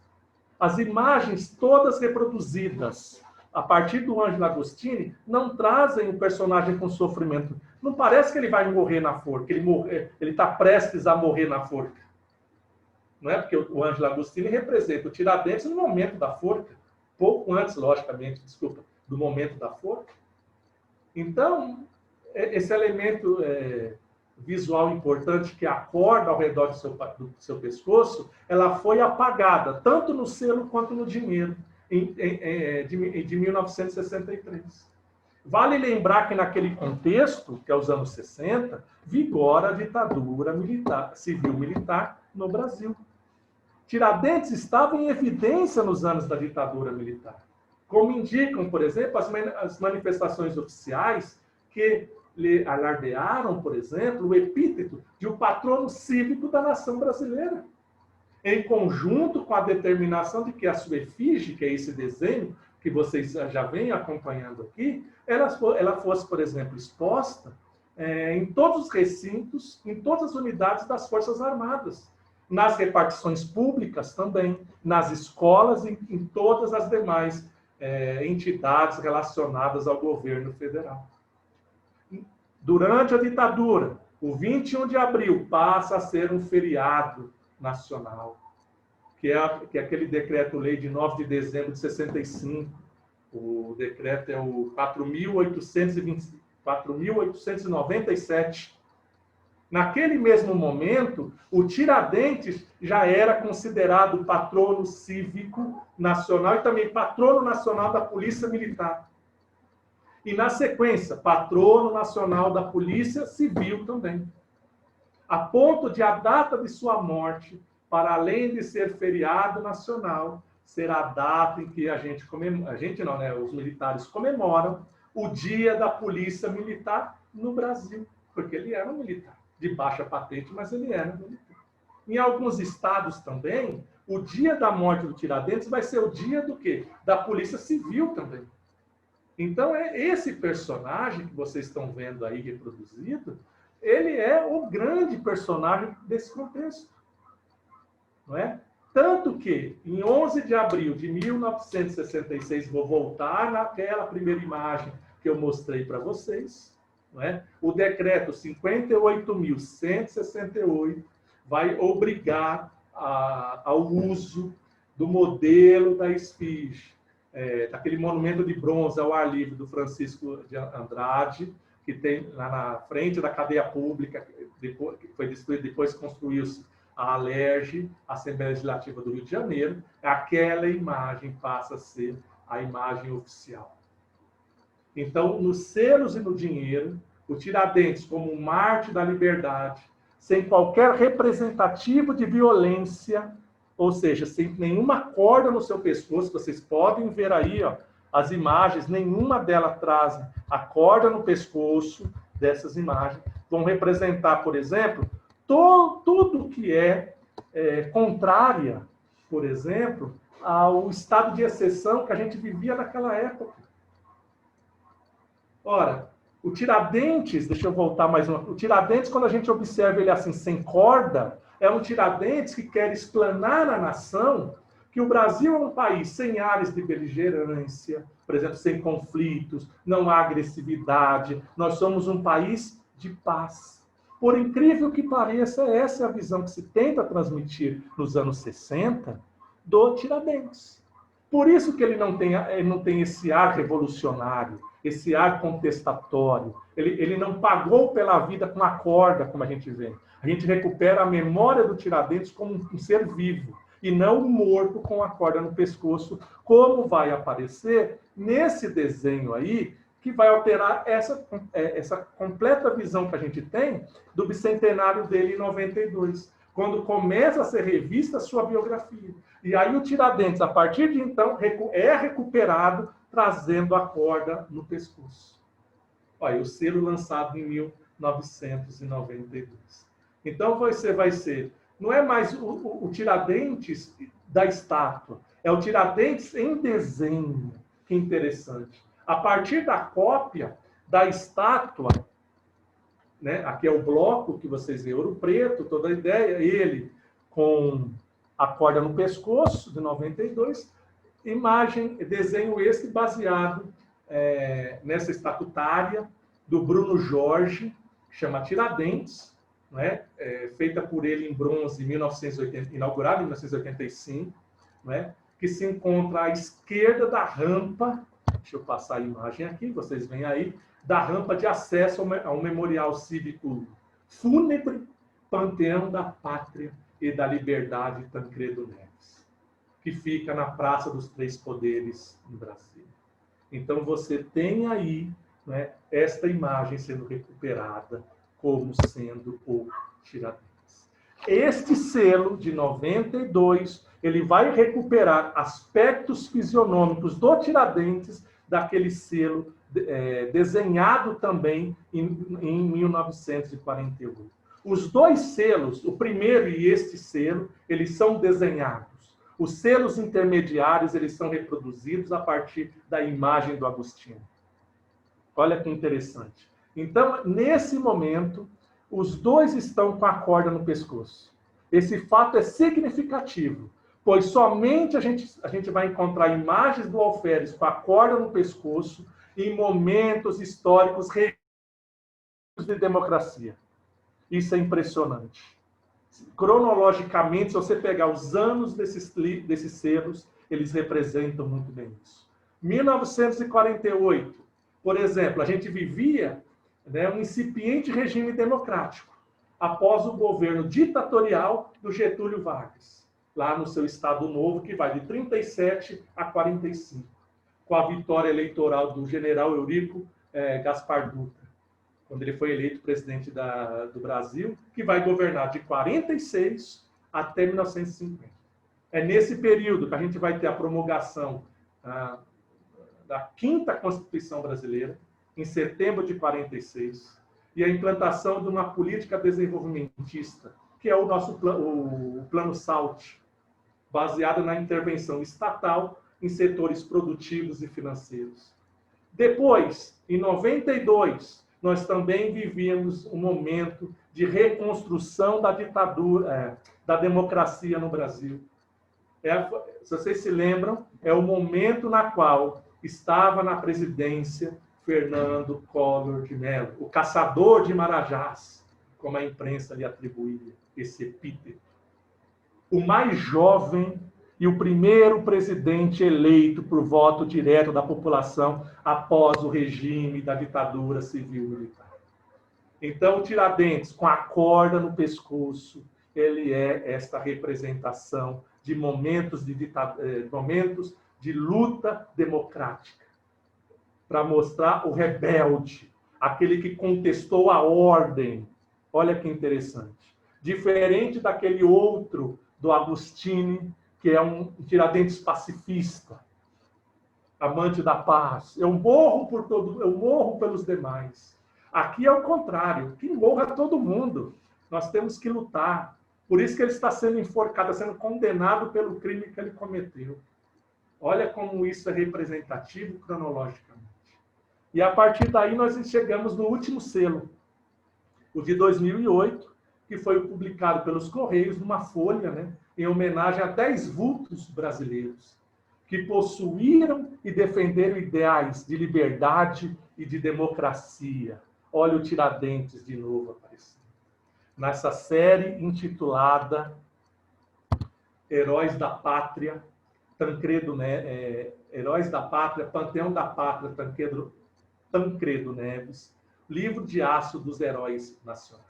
As imagens todas reproduzidas a partir do Ângelo Agostinho não trazem um personagem com sofrimento. Não parece que ele vai morrer na forca, ele está prestes a morrer na forca. Não é? Porque o Ângelo Agostinho representa o Tiradentes no momento da forca, pouco antes, logicamente, do momento da forca. Então, esse elemento visual importante, que a corda ao redor do seu pescoço, ela foi apagada, tanto no selo quanto no dinheiro, de 1963. Vale lembrar que naquele contexto, que é os anos 60, vigora a ditadura militar, civil-militar no Brasil. Tiradentes estava em evidência nos anos da ditadura militar, como indicam, por exemplo, as manifestações oficiais que lhe alardearam, por exemplo, o epíteto de o patrono cívico da nação brasileira, em conjunto com a determinação de que a sua efígie, que é esse desenho que vocês já vêm acompanhando aqui, ela fosse, por exemplo, exposta em todos os recintos, em todas as unidades das Forças Armadas, nas repartições públicas também, nas escolas e em todas as demais entidades relacionadas ao governo federal. Durante a ditadura, o 21 de abril passa a ser um feriado nacional, que é aquele decreto-lei de 9 de dezembro de 65. O decreto é o 4.897. Naquele mesmo momento, o Tiradentes já era considerado patrono cívico nacional e também patrono nacional da Polícia Militar. E, na sequência, patrono nacional da Polícia Civil também. A ponto de a data de sua morte, para além de ser feriado nacional, será a data em que os militares comemoram o Dia da Polícia Militar no Brasil, porque ele era um militar, de baixa patente, mas ele era militar. Em alguns estados também, o dia da morte do Tiradentes vai ser o dia do quê? Da Polícia Civil também. Então, esse personagem que vocês estão vendo aí reproduzido, ele é o grande personagem desse contexto. Não é? Tanto que, em 11 de abril de 1966, vou voltar naquela primeira imagem que eu mostrei para vocês, não é? O decreto 58.168 vai obrigar ao uso do modelo da esfinge, daquele monumento de bronze ao ar livre do Francisco de Andrade, que tem lá na frente da cadeia pública, que foi destruído, depois construiu-se a Alerj, a Assembleia Legislativa do Rio de Janeiro. Aquela imagem passa a ser a imagem oficial. Então, nos selos e no dinheiro, o Tiradentes, como um mártir da liberdade, sem qualquer representativo de violência, ou seja, sem nenhuma corda no seu pescoço, vocês podem ver aí, ó, as imagens, nenhuma delas traz a corda no pescoço dessas imagens. Vão representar, por exemplo, tudo que é contrária, por exemplo, ao estado de exceção que a gente vivia naquela época. Ora, o Tiradentes, deixa eu voltar mais uma. O Tiradentes, quando a gente observa ele assim, sem corda, é um Tiradentes que quer explanar à nação que o Brasil é um país sem áreas de beligerância, por exemplo, sem conflitos, não há agressividade, nós somos um país de paz. Por incrível que pareça, essa é a visão que se tenta transmitir nos anos 60 do Tiradentes. Por isso que ele não tem esse ar revolucionário, esse ar contestatório. Ele não pagou pela vida com a corda, como a gente vê. A gente recupera a memória do Tiradentes como um ser vivo, e não morto com a corda no pescoço, como vai aparecer nesse desenho aí, que vai alterar essa completa visão que a gente tem do bicentenário dele em 92, quando começa a ser revista a sua biografia. E aí o Tiradentes, a partir de então, é recuperado, trazendo a corda no pescoço. Olha, o selo lançado em 1992. Então você vai ser, não é mais o Tiradentes da estátua, é o Tiradentes em desenho. Que interessante. A partir da cópia da estátua, né, aqui é o bloco que vocês veem, Ouro Preto, toda a ideia, ele com a corda no pescoço, de 92, desenho esse baseado nessa estatutária do Bruno Jorge, que chama Tiradentes, né, feita por ele em bronze, inaugurada em 1985, né, que se encontra à esquerda da rampa, deixa eu passar a imagem aqui, vocês veem aí, da rampa de acesso ao Memorial Cívico Fúnebre Panteão da Pátria e da Liberdade Tancredo Neves, que fica na Praça dos Três Poderes, em Brasília. Então, você tem aí, né, esta imagem sendo recuperada como sendo o Tiradentes. Este selo de 92, ele vai recuperar aspectos fisionômicos do Tiradentes, daquele selo desenhado também em 1948. Os dois selos, o primeiro e este selo, eles são desenhados. Os selos intermediários, eles são reproduzidos a partir da imagem do Agostinho. Olha que interessante. Então, nesse momento, os dois estão com a corda no pescoço. Esse fato é significativo, pois somente a gente vai encontrar imagens do alferes com a corda no pescoço em momentos históricos de democracia. Isso é impressionante. Cronologicamente, se você pegar os anos desses selos, eles representam muito bem isso. 1948, por exemplo, a gente vivia, né, um incipiente regime democrático, após o governo ditatorial do Getúlio Vargas, lá no seu Estado Novo, que vai de 37 a 45, com a vitória eleitoral do general Eurico Gaspar Dutra, quando ele foi eleito presidente do Brasil, que vai governar de 46 até 1950. É nesse período que a gente vai ter a promulgação da 5ª Constituição Brasileira, em setembro de 46, e a implantação de uma política desenvolvimentista, que é o nosso o Plano SALT, baseado na intervenção estatal em setores produtivos e financeiros. Depois, em 92, nós também vivíamos um momento de reconstrução da ditadura, da democracia no Brasil. Se vocês se lembram, é o momento na qual estava na presidência Fernando Collor de Mello, o caçador de Marajás, como a imprensa lhe atribuía esse epíteto. O mais jovem e o primeiro presidente eleito por voto direto da população após o regime da ditadura civil-militar. Então, o Tiradentes, com a corda no pescoço, ele é esta representação de momentos de luta democrática, para mostrar o rebelde, aquele que contestou a ordem. Olha que interessante. Diferente daquele outro, do Agostini, que é um Tiradentes pacifista, amante da paz. Eu morro pelos demais. Aqui é o contrário. Que morra todo mundo. Nós temos que lutar. Por isso que ele está sendo enforcado, sendo condenado pelo crime que ele cometeu. Olha como isso é representativo cronologicamente. E a partir daí nós chegamos no último selo, o de 2008, que foi publicado pelos Correios numa folha, né, em homenagem a 10 vultos brasileiros que possuíram e defenderam ideais de liberdade e de democracia. Olha o Tiradentes de novo aparecendo. Nessa série intitulada Heróis da Pátria, Heróis da Pátria, Panteão da Pátria, Tancredo Neves, livro de aço dos heróis nacionais.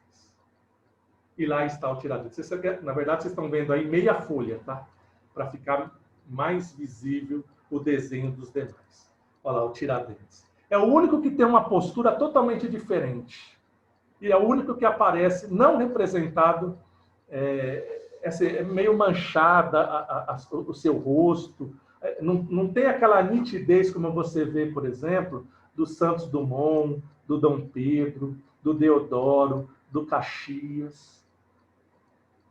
E lá está o Tiradentes. Na verdade, vocês estão vendo aí meia folha, tá? Para ficar mais visível o desenho dos demais. Olha lá, o Tiradentes. É o único que tem uma postura totalmente diferente. E é o único que aparece não representado, meio manchada o seu rosto. Não tem aquela nitidez como você vê, por exemplo, do Santos Dumont, do Dom Pedro, do Deodoro, do Caxias.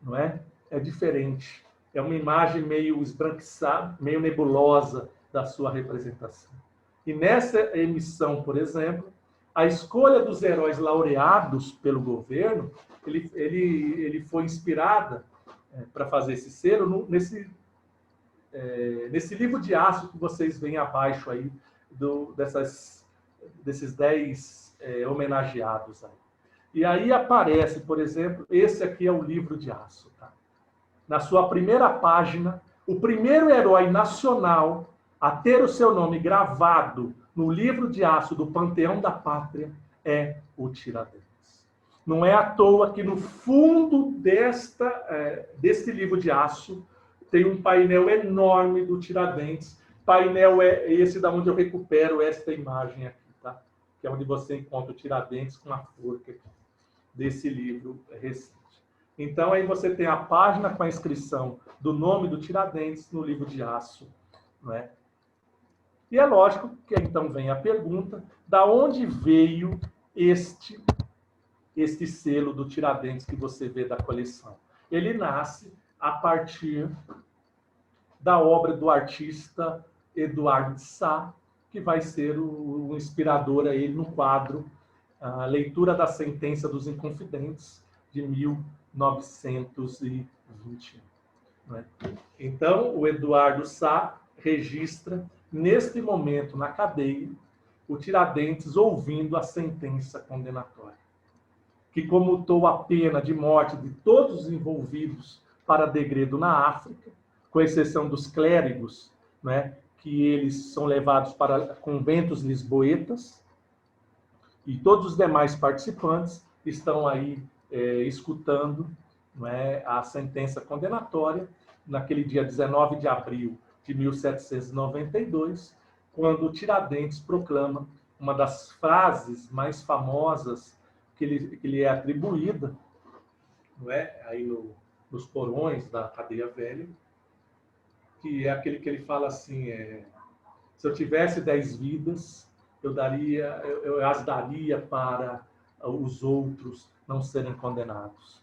Não é? É diferente. É uma imagem meio esbranquiçada, meio nebulosa da sua representação. E nessa emissão, por exemplo, a escolha dos heróis laureados pelo governo, ele foi inspirada para fazer esse selo nesse livro de aço que vocês veem abaixo aí, desses 10 homenageados aí. E aí aparece, por exemplo, esse aqui é o livro de aço. Tá? Na sua primeira página, o primeiro herói nacional a ter o seu nome gravado no livro de aço do Panteão da Pátria é o Tiradentes. Não é à toa que no fundo deste livro de aço tem um painel enorme do Tiradentes. Painel é esse da onde eu recupero esta imagem aqui, tá? Que é onde você encontra o Tiradentes com a forca aqui, desse livro recente. Então, aí você tem a página com a inscrição do nome do Tiradentes no livro de aço, não é? E é lógico que então vem a pergunta, da onde veio este selo do Tiradentes que você vê da coleção? Ele nasce a partir da obra do artista Eduardo de Sá, que vai ser o inspirador a ele no quadro A Leitura da Sentença dos Inconfidentes, de 1921. Né? Então, o Eduardo Sá registra, neste momento na cadeia, o Tiradentes ouvindo a sentença condenatória, que comutou a pena de morte de todos os envolvidos para degredo na África, com exceção dos clérigos, né, que eles são levados para conventos lisboetas, e todos os demais participantes estão aí escutando, né, a sentença condenatória, naquele dia 19 de abril de 1792, quando Tiradentes proclama uma das frases mais famosas que lhe é atribuída, não é? Aí nos porões da cadeia velha, que é aquele que ele fala assim, se eu tivesse 10 vidas, eu as daria para os outros não serem condenados.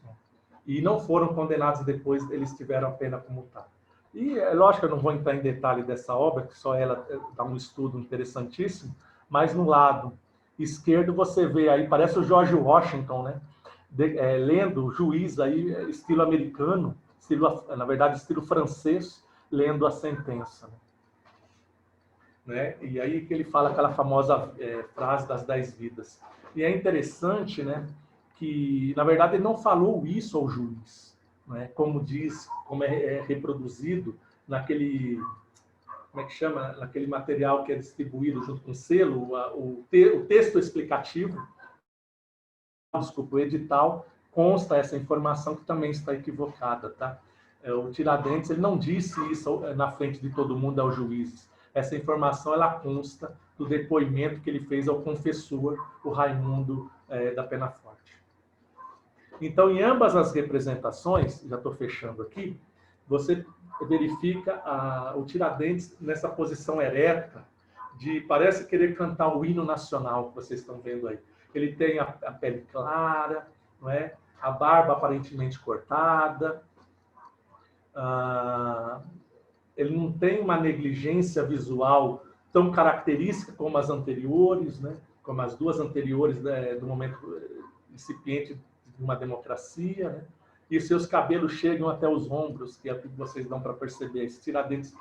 E não foram condenados depois, eles tiveram a pena comutada. E é lógico que eu não vou entrar em detalhe dessa obra, que só ela dá um estudo interessantíssimo, mas no lado esquerdo você vê aí, parece o George Washington, né? Lendo o juiz aí, estilo americano, na verdade, estilo francês, lendo a sentença. Né? E aí que ele fala aquela famosa frase das 10 vidas. E é interessante, né, que, na verdade, ele não falou isso ao juiz, né? Como é reproduzido naquele, como é que chama? Naquele material que é distribuído junto com o selo, o texto explicativo, desculpa, o edital, consta essa informação que também está equivocada, tá? O Tiradentes, ele não disse isso na frente de todo mundo aos juízes. Essa informação, ela consta do depoimento que ele fez ao confessor, o Raimundo da Penaforte. Então, em ambas as representações, já estou fechando aqui, você verifica o Tiradentes nessa posição ereta, parece querer cantar o hino nacional que vocês estão vendo aí. Ele tem a pele clara, não é? A barba aparentemente cortada, ele não tem uma negligência visual tão característica como as anteriores, né? Como as duas anteriores, né, do momento incipiente de uma democracia, né? E seus cabelos chegam até os ombros, que é o que vocês dão para perceber, esse Tiradentes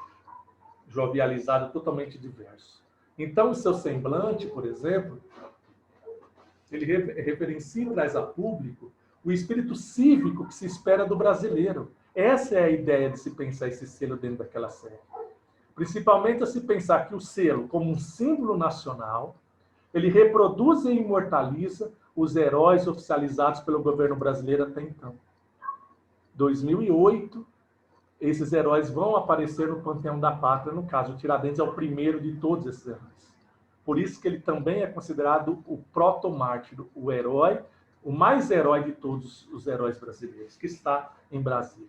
jovializado, totalmente diverso. Então, o seu semblante, por exemplo, ele referencia e traz a público o espírito cívico que se espera do brasileiro. Essa é a ideia de se pensar esse selo dentro daquela série. Principalmente a se pensar que o selo, como um símbolo nacional, ele reproduz e imortaliza os heróis oficializados pelo governo brasileiro até então. 2008, esses heróis vão aparecer no Panteão da Pátria, no caso, o Tiradentes é o primeiro de todos esses heróis. Por isso que ele também é considerado o proto-mártir, o herói, o mais herói de todos os heróis brasileiros, que está em Brasília.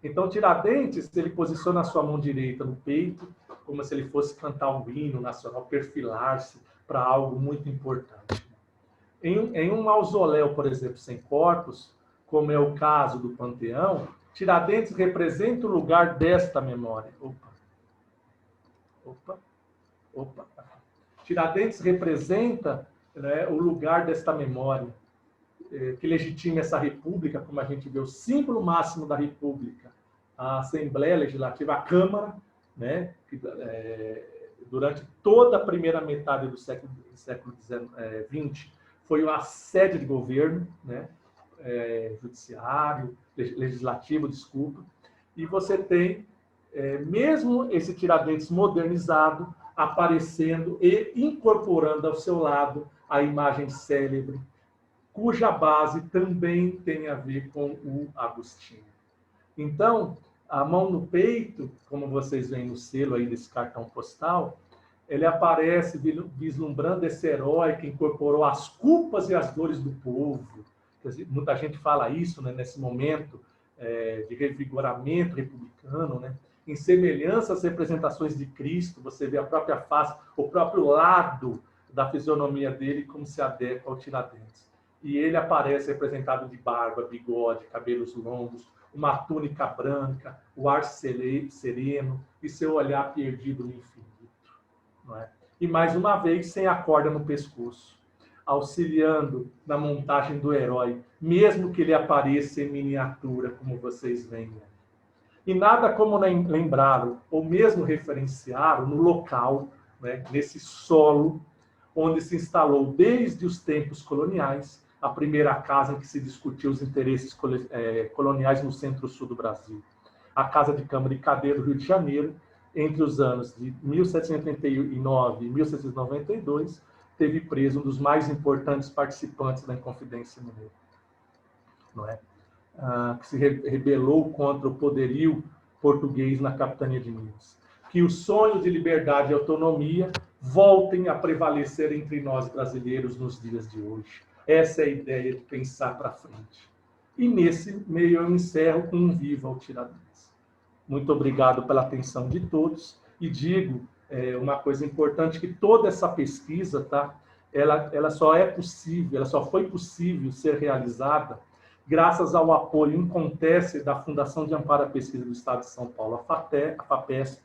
Então, Tiradentes, ele posiciona a sua mão direita no peito, como se ele fosse cantar um hino nacional, perfilar-se para algo muito importante. Em um mausoléu, por exemplo, sem corpos, como é o caso do Panteão, Tiradentes representa o lugar desta memória. Opa. Tiradentes representa, né, o lugar desta memória, que legitima essa república, como a gente vê, o símbolo máximo da república, a Assembleia Legislativa, a Câmara, né, que, durante toda a primeira metade do século XX, foi a sede de governo, né, judiciário, legislativo, desculpa, e você tem, mesmo esse Tiradentes modernizado, aparecendo e incorporando ao seu lado a imagem célebre cuja base também tem a ver com o Agostinho. Então, a mão no peito, como vocês veem no selo aí desse cartão postal, ele aparece vislumbrando esse herói que incorporou as culpas e as dores do povo. Muita gente fala isso, né, nesse momento de revigoramento republicano, né? Em semelhança às representações de Cristo, você vê a própria face, o próprio lado da fisionomia dele como se adequa ao Tiradentes. E ele aparece representado de barba, bigode, cabelos longos, uma túnica branca, o ar sereno e seu olhar perdido no infinito. Não é? E mais uma vez, sem a corda no pescoço, auxiliando na montagem do herói, mesmo que ele apareça em miniatura, como vocês veem. E nada como lembrá-lo, ou mesmo referenciá-lo no local, né, nesse solo, onde se instalou desde os tempos coloniais, a primeira casa em que se discutiu os interesses coloniais no centro-sul do Brasil. A Casa de Câmara e Cadeia do Rio de Janeiro, entre os anos de 1789 e 1792, teve preso um dos mais importantes participantes da Inconfidência Mineira, não é? Que se rebelou contra o poderio português na capitania de Minas. Que os sonhos de liberdade e autonomia voltem a prevalecer entre nós brasileiros nos dias de hoje. Essa é a ideia de pensar para frente. E nesse meio eu encerro com um viva ao Tiradentes. Muito obrigado pela atenção de todos e digo uma coisa importante, que toda essa pesquisa, tá, ela só é possível, ela só foi possível ser realizada graças ao apoio inconteste da Fundação de Amparo à Pesquisa do Estado de São Paulo, a FAPESP,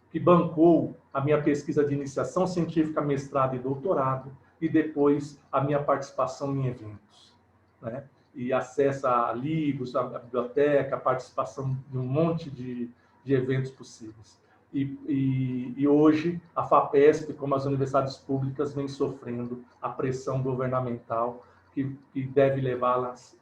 que bancou a minha pesquisa de iniciação científica, mestrado e doutorado, e depois a minha participação em eventos, né? E acesso a livros, a biblioteca, a participação de um monte de eventos possíveis. E hoje a FAPESP, como as universidades públicas, vem sofrendo a pressão governamental que deve levá-los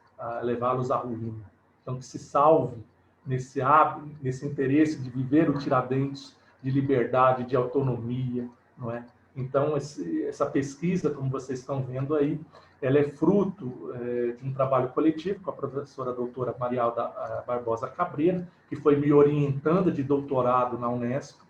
à ruína. Então, que se salve nesse interesse de viver o Tiradentes, de liberdade, de autonomia, não é? Então, essa pesquisa, como vocês estão vendo aí, ela é fruto de um trabalho coletivo com a professora doutora Maria Alda Barbosa Cabreira, que foi me orientando de doutorado na Unesp,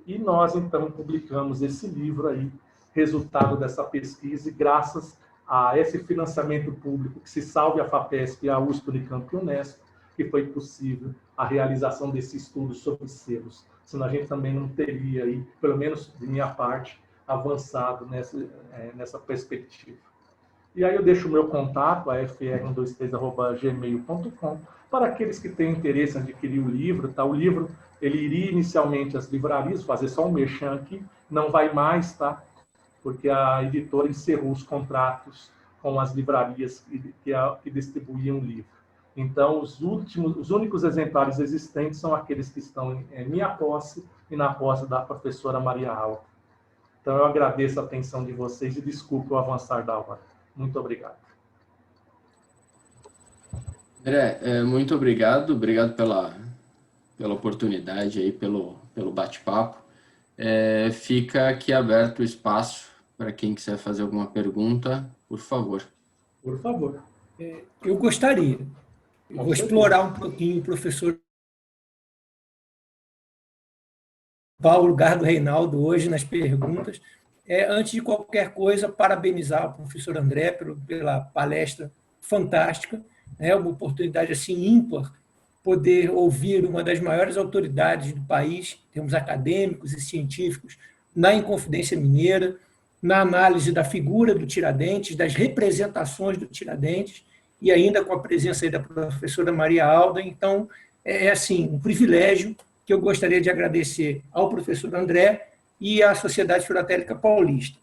e nós, então, publicamos esse livro aí, resultado dessa pesquisa, e graças a esse financiamento público, que se salve a FAPESP, a USP, Unicamp e Unesp, que foi possível a realização desse estudo sobre selos. Senão a gente também não teria, aí, pelo menos de minha parte, avançado nessa perspectiva. E aí eu deixo o meu contato, afr123@gmail.com, para aqueles que têm interesse em adquirir o livro. Tá? O livro, ele iria inicialmente às livrarias, fazer só um merchan aqui, não vai mais, tá? Porque a editora encerrou os contratos com as livrarias que distribuíam o livro. Então, os únicos exemplares existentes são aqueles que estão em minha posse e na posse da professora Maria Alda. Então, eu agradeço a atenção de vocês e desculpe o avançar da hora. Muito obrigado. André, muito obrigado. Obrigado pela oportunidade, aí, pelo bate-papo. Fica aqui aberto o espaço para quem quiser fazer alguma pergunta, por favor. Por favor. Eu gostaria. Eu vou explorar um pouquinho o professor Paulo, o lugar do Reinaldo hoje nas perguntas. Antes de qualquer coisa, parabenizar o professor André pela palestra fantástica. É uma oportunidade assim ímpar poder ouvir uma das maiores autoridades do país, temos acadêmicos e científicos, na Inconfidência Mineira, na análise da figura do Tiradentes, das representações do Tiradentes, e ainda com a presença aí da professora Maria Alda. Então, assim, um privilégio que eu gostaria de agradecer ao professor André e à Sociedade Filatélica Paulista.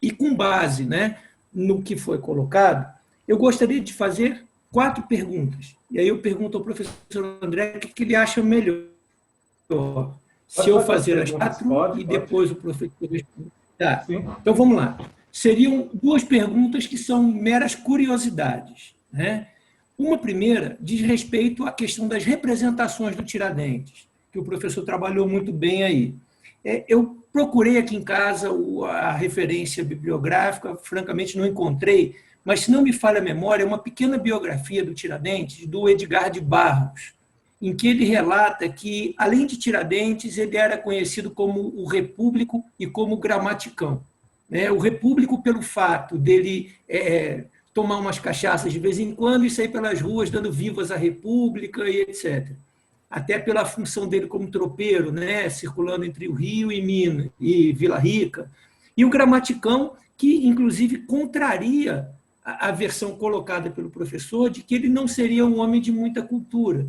E com base, né, no que foi colocado, eu gostaria de fazer 4 perguntas. E aí eu pergunto ao professor André o que ele acha melhor. Se eu fazer as 4 e depois o professor responde. Tá. Então, vamos lá. Seriam 2 perguntas que são meras curiosidades, né? Uma primeira diz respeito à questão das representações do Tiradentes, que o professor trabalhou muito bem aí. Eu procurei aqui em casa a referência bibliográfica, francamente não encontrei, mas, se não me falha a memória, é uma pequena biografia do Tiradentes, do Edgar de Barros, em que ele relata que, além de Tiradentes, ele era conhecido como o Repúblico e como o Gramaticão. O Repúblico pelo fato dele tomar umas cachaças de vez em quando e sair pelas ruas dando vivas à República e etc. Até pela função dele como tropeiro, circulando entre o Rio e Minas, e Vila Rica. E o Gramaticão, que, inclusive, contraria a versão colocada pelo professor de que ele não seria um homem de muita cultura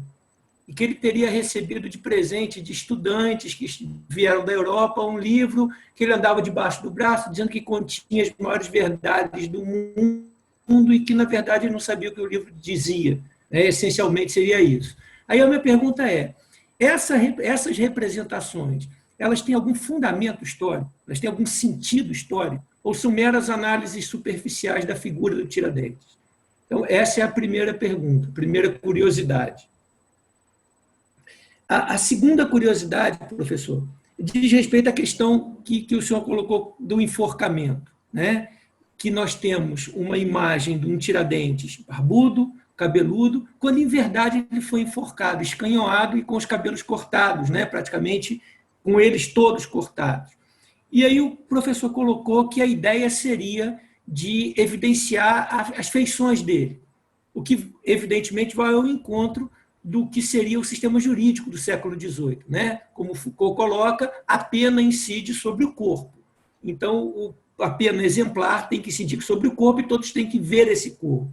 e que ele teria recebido de presente de estudantes que vieram da Europa um livro que ele andava debaixo do braço, dizendo que continha as maiores verdades do mundo e que, na verdade, ele não sabia o que o livro dizia. Essencialmente, seria isso. Aí a minha pergunta é, essas representações, elas têm algum fundamento histórico? Elas têm algum sentido histórico? Ou são meras análises superficiais da figura do Tiradentes? Então, essa é a primeira pergunta, a primeira curiosidade. A segunda curiosidade, professor, diz respeito à questão que o senhor colocou do enforcamento, que nós temos uma imagem de um Tiradentes barbudo, cabeludo, quando, em verdade, ele foi enforcado, escanhoado e com os cabelos cortados, praticamente com eles todos cortados. E aí o professor colocou que a ideia seria de evidenciar as feições dele, o que, evidentemente, vai ao encontro do que seria o sistema jurídico do século XVIII. Como Foucault coloca, a pena incide sobre o corpo. Então, a pena exemplar tem que incidir sobre o corpo e todos têm que ver esse corpo.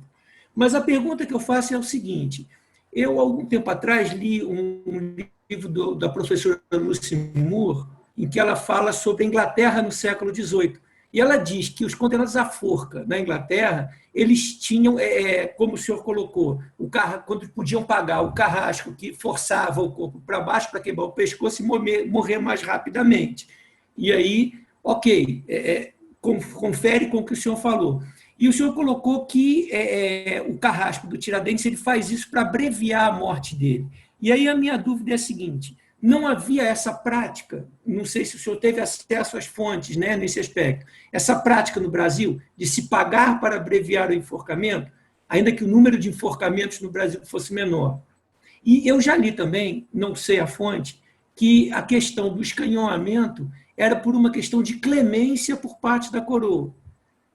Mas a pergunta que eu faço é o seguinte, eu, algum tempo atrás, li um livro da professora Lucy Moore, em que ela fala sobre a Inglaterra no século XVIII. E ela diz que os condenados à forca na Inglaterra, eles tinham, como o senhor colocou, quando podiam pagar o carrasco que forçava o corpo para baixo para quebrar o pescoço e morrer mais rapidamente. E aí, ok, confere com o que o senhor falou. E o senhor colocou que o carrasco do Tiradentes ele faz isso para abreviar a morte dele. E aí a minha dúvida é a seguinte, não havia essa prática, não sei se o senhor teve acesso às fontes nesse aspecto, essa prática no Brasil de se pagar para abreviar o enforcamento, ainda que o número de enforcamentos no Brasil fosse menor. E eu já li também, não sei a fonte, que a questão do escanhoamento era por uma questão de clemência por parte da coroa,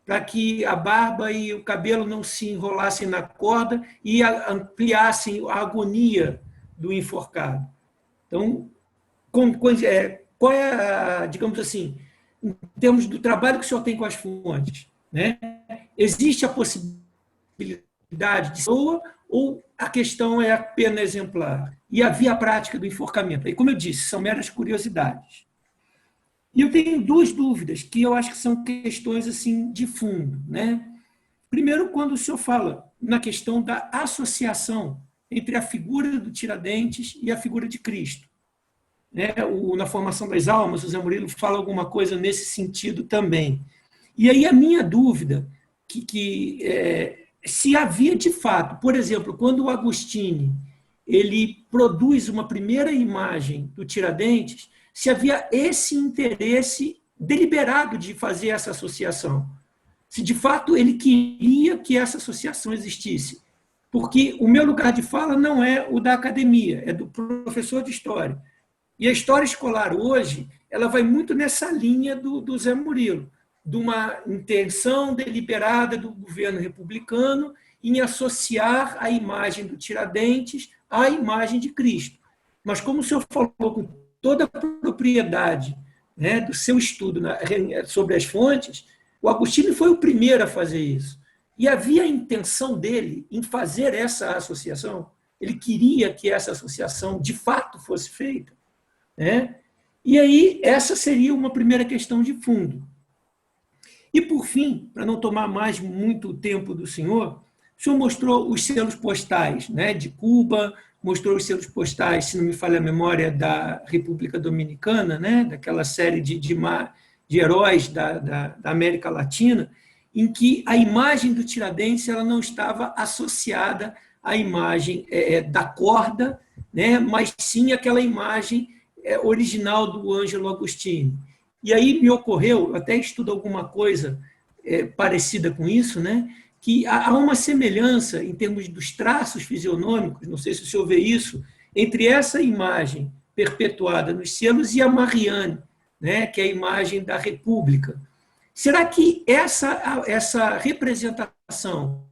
para que a barba e o cabelo não se enrolassem na corda e ampliassem a agonia do enforcado. Então, qual é, digamos assim, em termos do trabalho que o senhor tem com as fontes, existe a possibilidade de pessoa ou a questão é a pena exemplar? E havia a prática do enforcamento. E, como eu disse, são meras curiosidades. E eu tenho duas dúvidas que eu acho que são questões assim, de fundo. Primeiro, quando o senhor fala na questão da associação entre a figura do Tiradentes e a figura de Cristo. Na Formação das Almas, o Zé Murilo fala alguma coisa nesse sentido também. E aí a minha dúvida, se havia de fato, por exemplo, quando o Agostini ele produz uma primeira imagem do Tiradentes, se havia esse interesse deliberado de fazer essa associação. Se, de fato, ele queria que essa associação existisse. Porque o meu lugar de fala não é o da academia, é do professor de História. E a história escolar hoje ela vai muito nessa linha do Zé Murilo, de uma intenção deliberada do governo republicano em associar a imagem do Tiradentes à imagem de Cristo. Mas, como o senhor falou com toda a propriedade do seu estudo sobre as fontes, o Agostinho foi o primeiro a fazer isso. E havia a intenção dele em fazer essa associação. Ele queria que essa associação, de fato, fosse feita. E aí, essa seria uma primeira questão de fundo. E, por fim, para não tomar mais muito tempo do senhor, o senhor mostrou os selos postais de Cuba, mostrou os selos postais, se não me falha a memória, da República Dominicana, daquela série de heróis da América Latina, em que a imagem do Tiradentes ela não estava associada à imagem da corda, mas sim aquela imagem original do Ângelo Agostini. E aí me ocorreu, até estudo alguma coisa parecida com isso, né? Que há uma semelhança em termos dos traços fisionômicos, não sei se o senhor vê isso, entre essa imagem perpetuada nos selos e a Marianne, né? Que é a imagem da República. Será que essa representação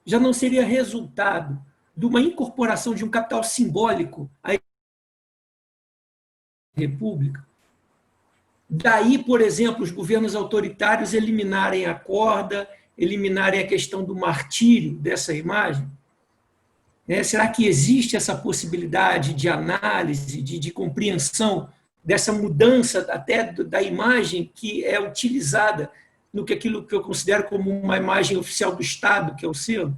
já não seria resultado de uma incorporação de um capital simbólico à República? Daí, por exemplo, os governos autoritários eliminarem a corda, eliminarem a questão do martírio dessa imagem? Será que existe essa possibilidade de análise, de compreensão dessa mudança até da imagem que é utilizada no que aquilo que eu considero como uma imagem oficial do Estado, que é o selo?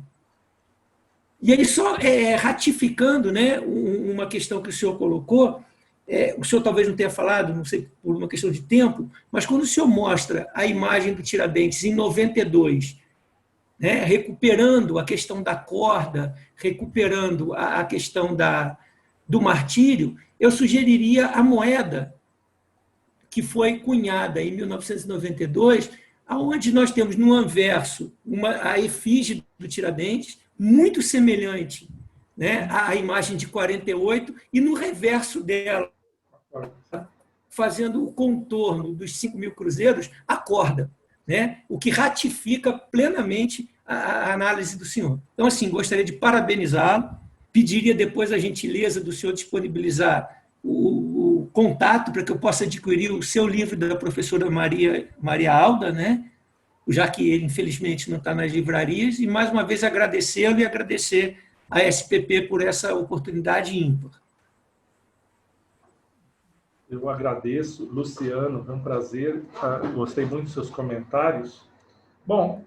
E aí, só ratificando, né, uma questão que o senhor colocou, o senhor talvez não tenha falado, não sei, por uma questão de tempo, mas quando o senhor mostra a imagem do Tiradentes em 92, né, recuperando a questão da corda, recuperando a questão do martírio, eu sugeriria a moeda que foi cunhada em 1992, onde nós temos no anverso a efígie do Tiradentes, muito semelhante, né, à imagem de 48, e no reverso dela, fazendo o contorno dos 5.000 cruzeiros, a corda, né, o que ratifica plenamente a análise do senhor. Então, assim, gostaria de parabenizá-lo, pediria depois a gentileza do senhor disponibilizar o contato para que eu possa adquirir o seu livro da professora Maria Alda, né, já que ele, infelizmente, não está nas livrarias, e, mais uma vez, agradecê-lo e agradecer à SPP por essa oportunidade ímpar. Eu agradeço, Luciano, foi um prazer, gostei muito dos seus comentários. Bom,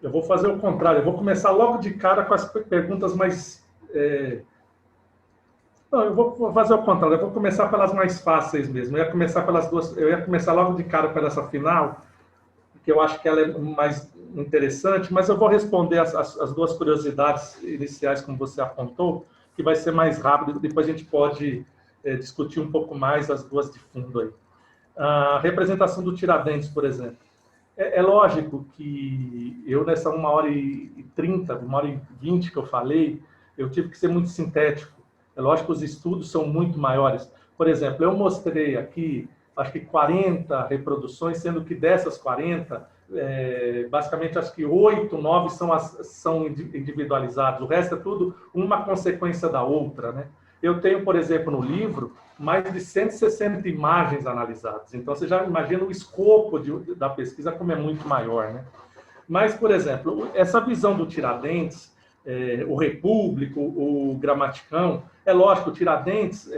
eu vou fazer o contrário, eu vou começar logo de cara com as perguntas mais... Não, eu vou fazer o contrário, eu vou começar pelas mais fáceis mesmo, eu ia começar logo de cara pela essa final, que eu acho que ela é mais interessante, mas eu vou responder as duas curiosidades iniciais, como você apontou, que vai ser mais rápido, depois a gente pode discutir um pouco mais as duas de fundo aí. A representação do Tiradentes, por exemplo. É lógico que eu, nessa 1h30, 1h20 que eu falei, eu tive que ser muito sintético. É lógico que os estudos são muito maiores. Por exemplo, eu mostrei aqui, acho que 40 reproduções, sendo que dessas 40, basicamente, acho que 8, 9 são individualizados. O resto é tudo uma consequência da outra, né? Eu tenho, por exemplo, no livro, mais de 160 imagens analisadas. Então, você já imagina o escopo da pesquisa como é muito maior, né? Mas, por exemplo, essa visão do Tiradentes, o Repúblico, o Gramaticão, é lógico, o Tiradentes,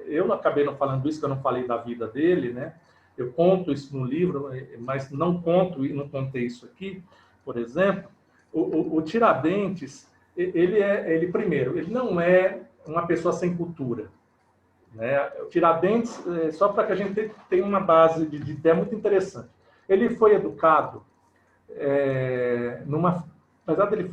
eu acabei não falando isso, que eu não falei da vida dele, né? Eu conto isso no livro, mas não conto e não contei isso aqui. Por exemplo, o Tiradentes, primeiro, ele não é uma pessoa sem cultura, né? O Tiradentes, só para que a gente tenha uma base de ideia muito interessante, ele foi educado apesar dele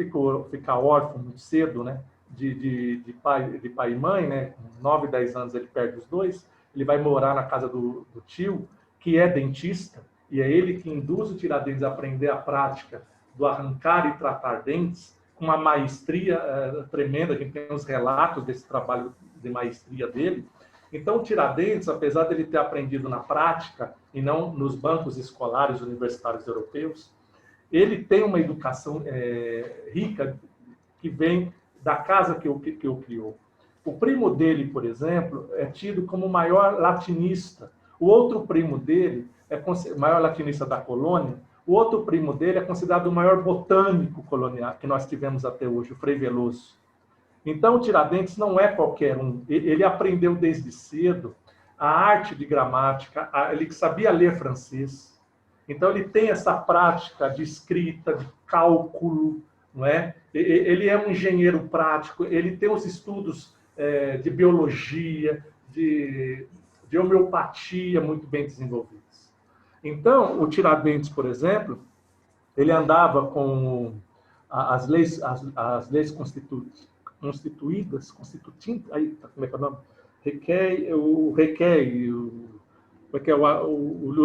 ficar órfão muito cedo, né, de pai e mãe, né, com 9, 10 anos ele perde os dois, ele vai morar na casa do tio, que é dentista, e é ele que induz o Tiradentes a aprender a prática do arrancar e tratar dentes, com uma maestria tremenda, que tem os relatos desse trabalho de maestria dele. Então, o Tiradentes, apesar de ele ter aprendido na prática e não nos bancos escolares universitários europeus, ele tem uma educação rica que vem da casa que o criou. O primo dele, por exemplo, é tido como o maior latinista. O outro primo dele é o maior latinista da colônia. O outro primo dele é considerado o maior botânico colonial que nós tivemos até hoje, o Frei Veloso. Então, o Tiradentes não é qualquer um. Ele aprendeu desde cedo a arte de gramática, ele sabia ler francês. Então, ele tem essa prática de escrita, de cálculo, não é? Ele é um engenheiro prático, ele tem os estudos de biologia, de homeopatia muito bem desenvolvidos. Então, o Tiradentes, por exemplo, ele andava com as leis constituintes, aí, como é que é o nome? o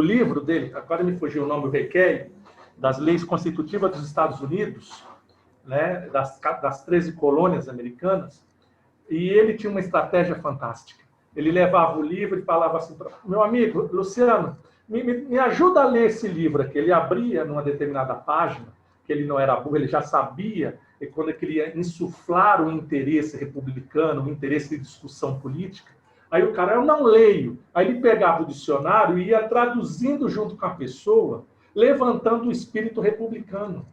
livro dele, agora me fugiu o nome, o Requiem, das leis constitutivas dos Estados Unidos, né, das 13 colônias americanas, e ele tinha uma estratégia fantástica. Ele levava o livro e falava assim, meu amigo, Luciano, me ajuda a ler esse livro aqui. Ele abria numa determinada página, que ele não era burro, ele já sabia, e quando ele queria insuflar o interesse republicano, o interesse de discussão política, aí o cara, eu não leio. Aí ele pegava o dicionário e ia traduzindo junto com a pessoa, levantando o espírito republicano.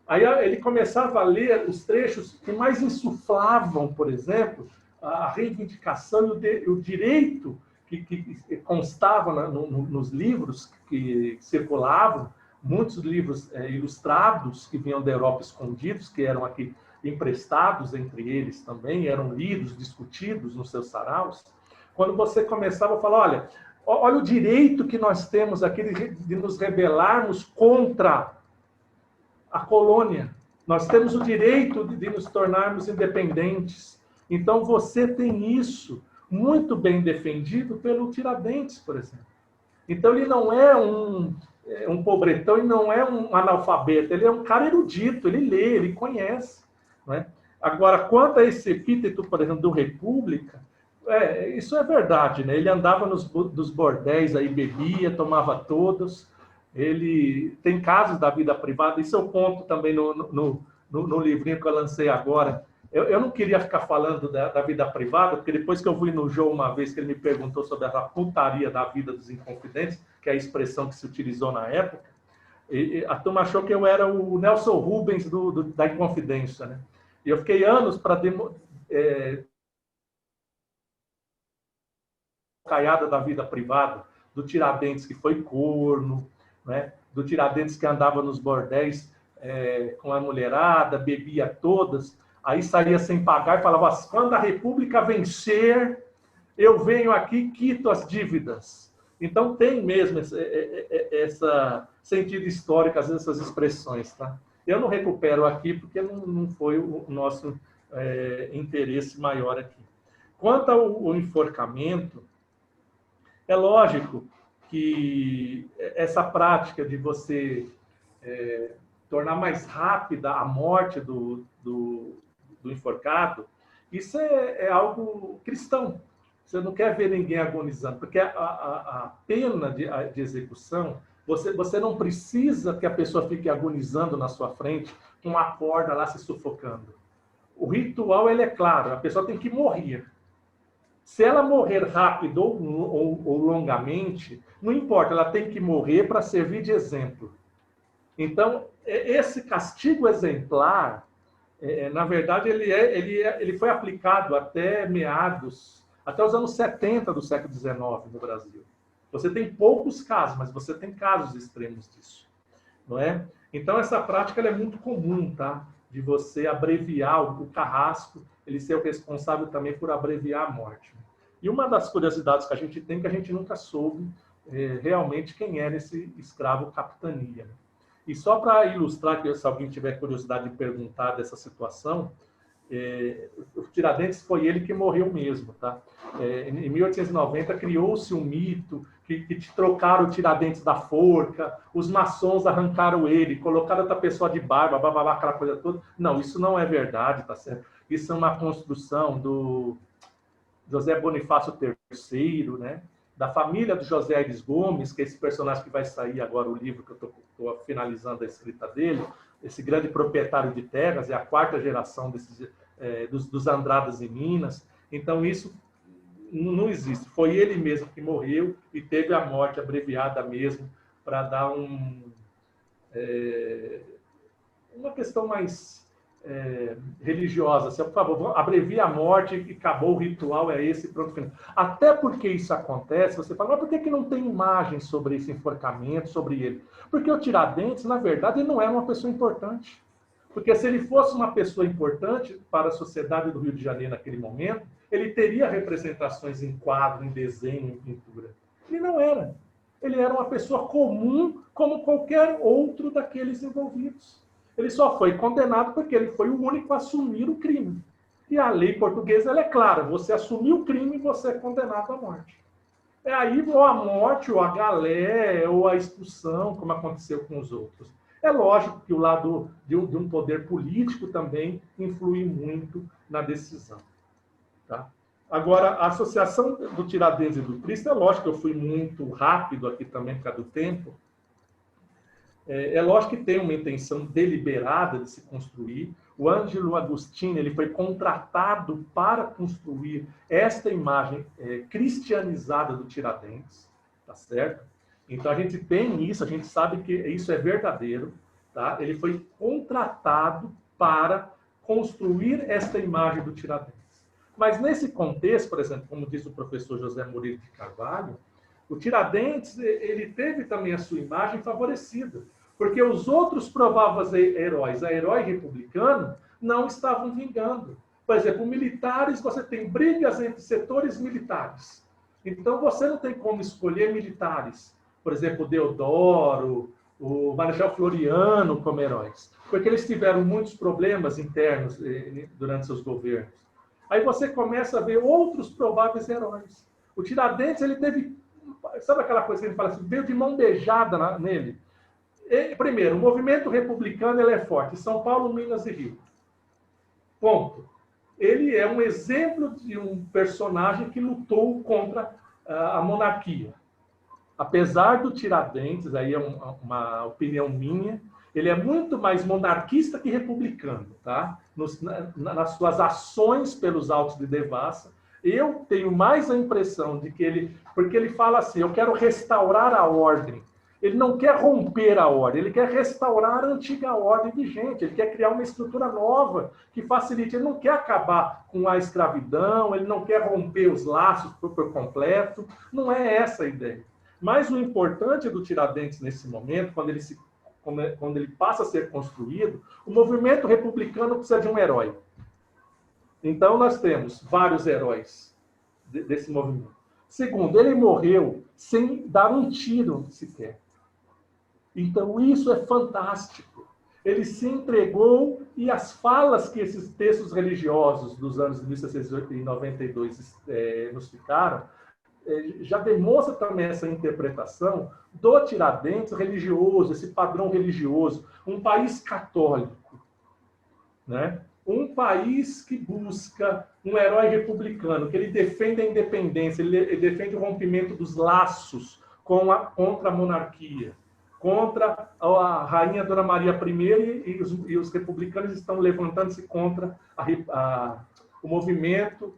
Aí ele começava a ler os trechos que mais insuflavam, por exemplo, a reivindicação e o direito que constava nos livros que circulavam, muitos livros ilustrados que vinham da Europa escondidos, que eram aqui emprestados entre eles também, eram lidos, discutidos nos seus saraus. Quando você começava a falar, olha o direito que nós temos aqui de nos rebelarmos contra a colônia. Nós temos o direito de nos tornarmos independentes. Então, você tem isso muito bem defendido pelo Tiradentes, por exemplo. Então, ele não é um pobretão, ele não é um analfabeto, ele é um cara erudito, ele lê, ele conhece. Não é? Agora, quanto a esse epíteto, por exemplo, do República, isso é verdade, né? Ele andava nos bordéis, aí bebia, tomava todos. Ele tem casos da vida privada, isso eu conto também no livrinho que eu lancei agora. Eu não queria ficar falando da vida privada, porque depois que eu fui no João uma vez, que ele me perguntou sobre a putaria da vida dos Inconfidentes, que é a expressão que se utilizou na época, e a turma achou que eu era o Nelson Rubens da Inconfidência, né? E eu fiquei anos para caiada da vida privada, do Tiradentes que foi corno, né? Do Tiradentes que andava nos bordéis com a mulherada, bebia todas, aí saía sem pagar e falava, quando a República vencer, eu venho aqui, quito as dívidas. Então tem mesmo esse sentido histórico, às vezes, essas expressões. Tá? Eu não recupero aqui porque não foi o nosso interesse maior aqui. Quanto ao enforcamento, é lógico que essa prática de você tornar mais rápida a morte do enforcado, isso é algo cristão. Você não quer ver ninguém agonizando, porque a pena de execução, você não precisa que a pessoa fique agonizando na sua frente com uma corda lá se sufocando. O ritual, ele é claro, a pessoa tem que morrer. Se ela morrer rápido ou longamente, não importa, ela tem que morrer para servir de exemplo. Então, esse castigo exemplar, na verdade, ele foi aplicado até os anos 70 do século XIX no Brasil. Você tem poucos casos, mas você tem casos extremos disso. Não é? Então, essa prática ela é muito comum, tá? De você abreviar o carrasco, ele ser o responsável também por abreviar a morte. E uma das curiosidades que a gente tem, que a gente nunca soube realmente quem era esse escravo capitania. E só para ilustrar, que se alguém tiver curiosidade de perguntar dessa situação, o Tiradentes foi ele que morreu mesmo. Tá? Em 1890 criou-se um mito que trocaram o Tiradentes da forca, os maçons arrancaram ele, colocaram outra pessoa de barba, bababá, aquela coisa toda. Não, isso não é verdade, tá certo? Isso é uma construção do José Bonifácio III, né? Da família do José Aires Gomes, que é esse personagem que vai sair agora, o livro que eu estou finalizando a escrita dele, esse grande proprietário de terras, é a quarta geração dos Andradas em Minas. Então, isso não existe. Foi ele mesmo que morreu e teve a morte abreviada mesmo, para dar uma questão mais religiosa. Assim, por favor, abrevia a morte e acabou o ritual, é esse, pronto, final. Até porque isso acontece, você fala, mas por que não tem imagem sobre esse enforcamento, sobre ele? Porque o Tiradentes, na verdade, ele não era uma pessoa importante. Porque se ele fosse uma pessoa importante para a sociedade do Rio de Janeiro naquele momento, ele teria representações em quadro, em desenho, em pintura. Ele não era. Ele era uma pessoa comum, como qualquer outro daqueles envolvidos. Ele só foi condenado porque ele foi o único a assumir o crime. E a lei portuguesa ela é clara, você assumiu o crime, você é condenado à morte. É aí ou a morte, ou a galé, ou a expulsão, como aconteceu com os outros. É lógico que o lado de um poder político também influi muito na decisão. Tá? Agora, a associação do Tiradentes e do Cristo, é lógico que eu fui muito rápido aqui também por causa do tempo. É lógico que tem uma intenção deliberada de se construir. O Ângelo Agostini ele foi contratado para construir esta imagem cristianizada do Tiradentes, tá certo? Então a gente tem isso, a gente sabe que isso é verdadeiro, tá? Ele foi contratado para construir esta imagem do Tiradentes. Mas nesse contexto, por exemplo, como diz o professor José Murilo de Carvalho, o Tiradentes ele teve também a sua imagem favorecida, porque os outros prováveis heróis, a herói republicano, não estavam vingando. Por exemplo, militares, você tem brigas entre setores militares. Então, você não tem como escolher militares. Por exemplo, o Deodoro, o Marechal Floriano como heróis. Porque eles tiveram muitos problemas internos durante seus governos. Aí você começa a ver outros prováveis heróis. O Tiradentes, ele teve... Sabe aquela coisa que ele fala assim? Veio de mão beijada nele. Primeiro, o movimento republicano ele é forte. São Paulo, Minas e Rio. Ponto. Ele é um exemplo de um personagem que lutou contra a monarquia. Apesar do Tiradentes, aí é uma opinião minha, ele é muito mais monarquista que republicano, tá? Nas suas ações pelos Altos de Devassa, eu tenho mais a impressão de que ele... Porque ele fala assim, eu quero restaurar a ordem. Ele não quer romper a ordem, ele quer restaurar a antiga ordem vigente, ele quer criar uma estrutura nova que facilite. Ele não quer acabar com a escravidão, ele não quer romper os laços por completo, não é essa a ideia. Mas o importante do Tiradentes nesse momento, quando ele passa a ser construído, o movimento republicano precisa de um herói. Então nós temos vários heróis desse movimento. Segundo, ele morreu sem dar um tiro sequer. Então, isso é fantástico. Ele se entregou e as falas que esses textos religiosos dos anos de 1692 nos ficaram, já demonstra também essa interpretação do Tiradentes religioso, esse padrão religioso. Um país católico, né? Um país que busca um herói republicano, que ele defende a independência, ele defende o rompimento dos laços contra a monarquia, contra a rainha Dona Maria I, e os republicanos estão levantando-se contra o movimento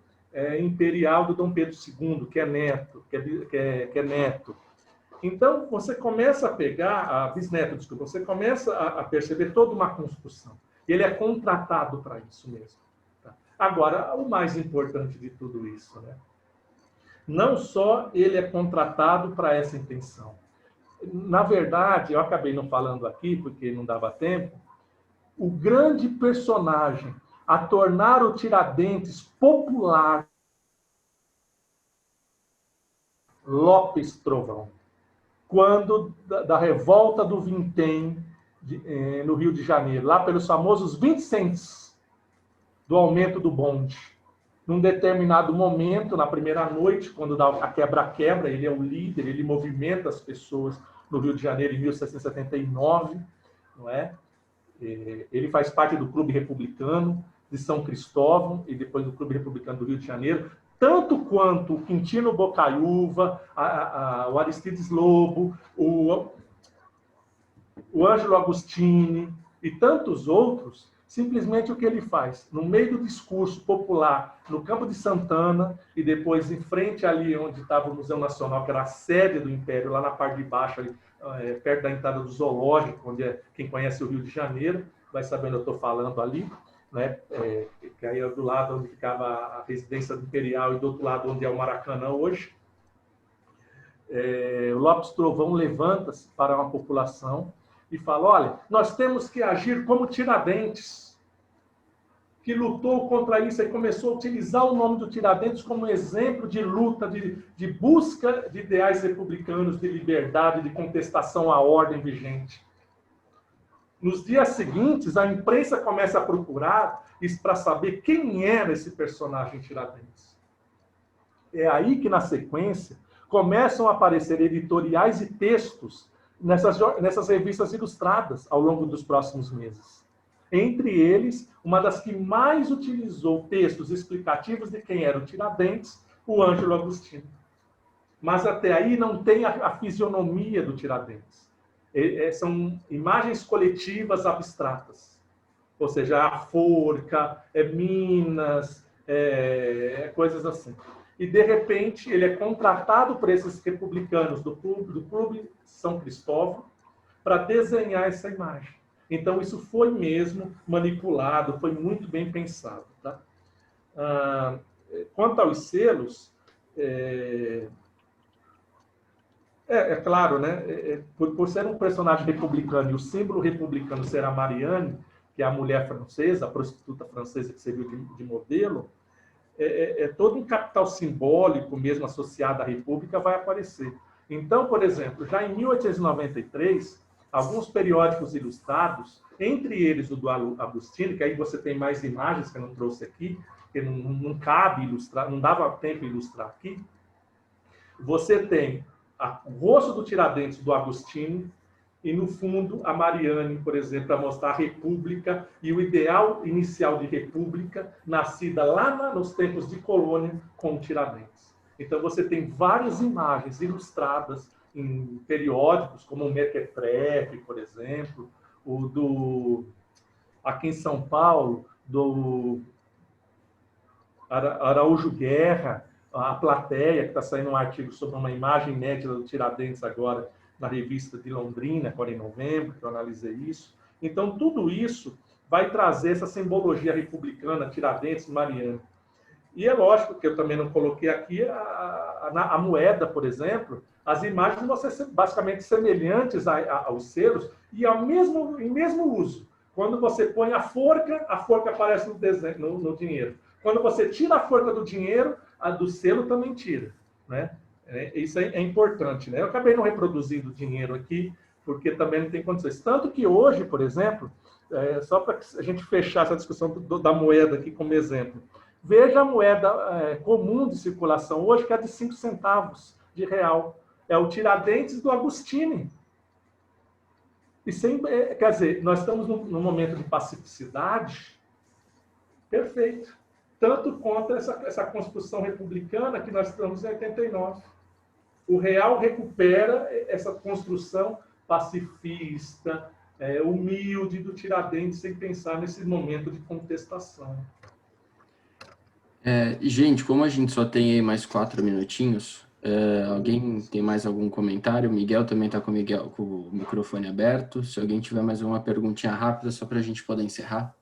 imperial do Dom Pedro II, que é neto, que é neto. Então, você começa a pegar, bisneto, desculpa, você começa a perceber toda uma construção. E ele é contratado para isso mesmo. Tá? Agora, o mais importante de tudo isso, né? Não só ele é contratado para essa intenção. Na verdade, eu acabei não falando aqui, porque não dava tempo, o grande personagem a tornar o Tiradentes popular, Lopes Trovão, quando da revolta do Vintém, no Rio de Janeiro, lá pelos famosos 20 cents do aumento do bonde. Num determinado momento, na primeira noite, quando dá a quebra-quebra, ele é o líder, ele movimenta as pessoas no Rio de Janeiro em 1779, não é? Ele faz parte do Clube Republicano de São Cristóvão e depois do Clube Republicano do Rio de Janeiro, tanto quanto o Quintino Bocaiúva, o Aristides Lobo, o Ângelo Agostini e tantos outros. Simplesmente o que ele faz? No meio do discurso popular, no Campo de Santana, e depois em frente ali onde estava o Museu Nacional, que era a sede do Império, lá na parte de baixo, ali, perto da entrada do zoológico, onde quem conhece o Rio de Janeiro vai saber onde eu estou falando ali, né? Que aí é do lado onde ficava a residência imperial e do outro lado onde é o Maracanã hoje. O Lopes Trovão levanta-se para uma população e fala, olha, nós temos que agir como Tiradentes, que lutou contra isso e começou a utilizar o nome do Tiradentes como exemplo de luta, de busca de ideais republicanos, de liberdade, de contestação à ordem vigente. Nos dias seguintes, a imprensa começa a procurar para saber quem era esse personagem Tiradentes. É aí que, na sequência, começam a aparecer editoriais e textos nessas revistas ilustradas ao longo dos próximos meses. Entre eles, uma das que mais utilizou textos explicativos de quem era o Tiradentes, o Ângelo Agostinho. Mas até aí não tem a fisionomia do Tiradentes. São imagens coletivas abstratas. Ou seja, a forca, Minas, coisas assim. E, de repente, ele é contratado por esses republicanos do Clube São Cristóvão para desenhar essa imagem. Então, isso foi mesmo manipulado, foi muito bem pensado. Tá? Quanto aos selos, claro, né? Por ser um personagem republicano e o símbolo republicano ser a Marianne, que é a mulher francesa, a prostituta francesa que serviu de modelo, todo um capital simbólico mesmo associado à República vai aparecer. Então, por exemplo, já em 1893, alguns periódicos ilustrados, entre eles o do Agostinho, que aí você tem mais imagens que eu não trouxe aqui, porque não cabe ilustrar, não dava tempo de ilustrar aqui, você tem o rosto do Tiradentes do Agostinho e, no fundo, a Marianne, por exemplo, para mostrar a República e o ideal inicial de República, nascida lá nos tempos de colônia, com o Tiradentes. Então, você tem várias imagens ilustradas em periódicos, como o Mequetrefe, por exemplo, aqui em São Paulo, do Araújo Guerra, a Plateia, que está saindo um artigo sobre uma imagem inédita do Tiradentes agora, na revista de Londrina, agora em novembro, que eu analisei isso. Então, tudo isso vai trazer essa simbologia republicana, Tiradentes, Marianne. E é lógico que eu também não coloquei aqui a moeda, por exemplo, as imagens vão ser basicamente semelhantes aos selos e em mesmo uso. Quando você põe a forca aparece no desenho, no dinheiro. Quando você tira a forca do dinheiro, a do selo também tira, né? Isso é importante, né? Eu acabei não reproduzindo o dinheiro aqui, porque também não tem condições. Tanto que hoje, por exemplo, só para a gente fechar essa discussão da moeda aqui como exemplo, veja a moeda comum de circulação hoje, que é de 5 centavos de real. É o Tiradentes do Agostinho. Quer dizer, nós estamos num momento de pacificidade perfeito. Tanto contra essa construção republicana que nós estamos em 89. O real recupera essa construção pacifista, humilde do Tiradentes, sem pensar nesse momento de contestação. Gente, como a gente só tem aí mais 4 minutinhos, alguém tem mais algum comentário? O Miguel também está com o microfone aberto. Se alguém tiver mais uma perguntinha rápida, só para a gente poder encerrar.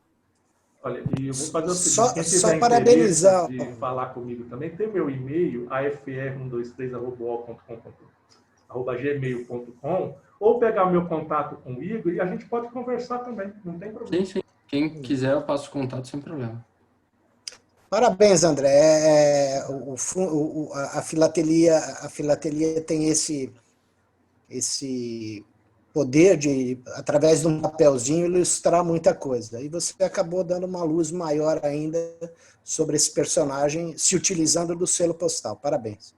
Olha, e eu vou fazer o seguinte, quem só tiver parabenizar de falar comigo também, tem meu e-mail, afr123@gmail.com, ou pegar o meu contato comigo e a gente pode conversar também, não tem problema. Sim. Quem quiser, eu passo o contato sem problema. Parabéns, André. A filatelia tem esse poder de, através de um papelzinho, ilustrar muita coisa. E você acabou dando uma luz maior ainda sobre esse personagem, se utilizando do selo postal. Parabéns.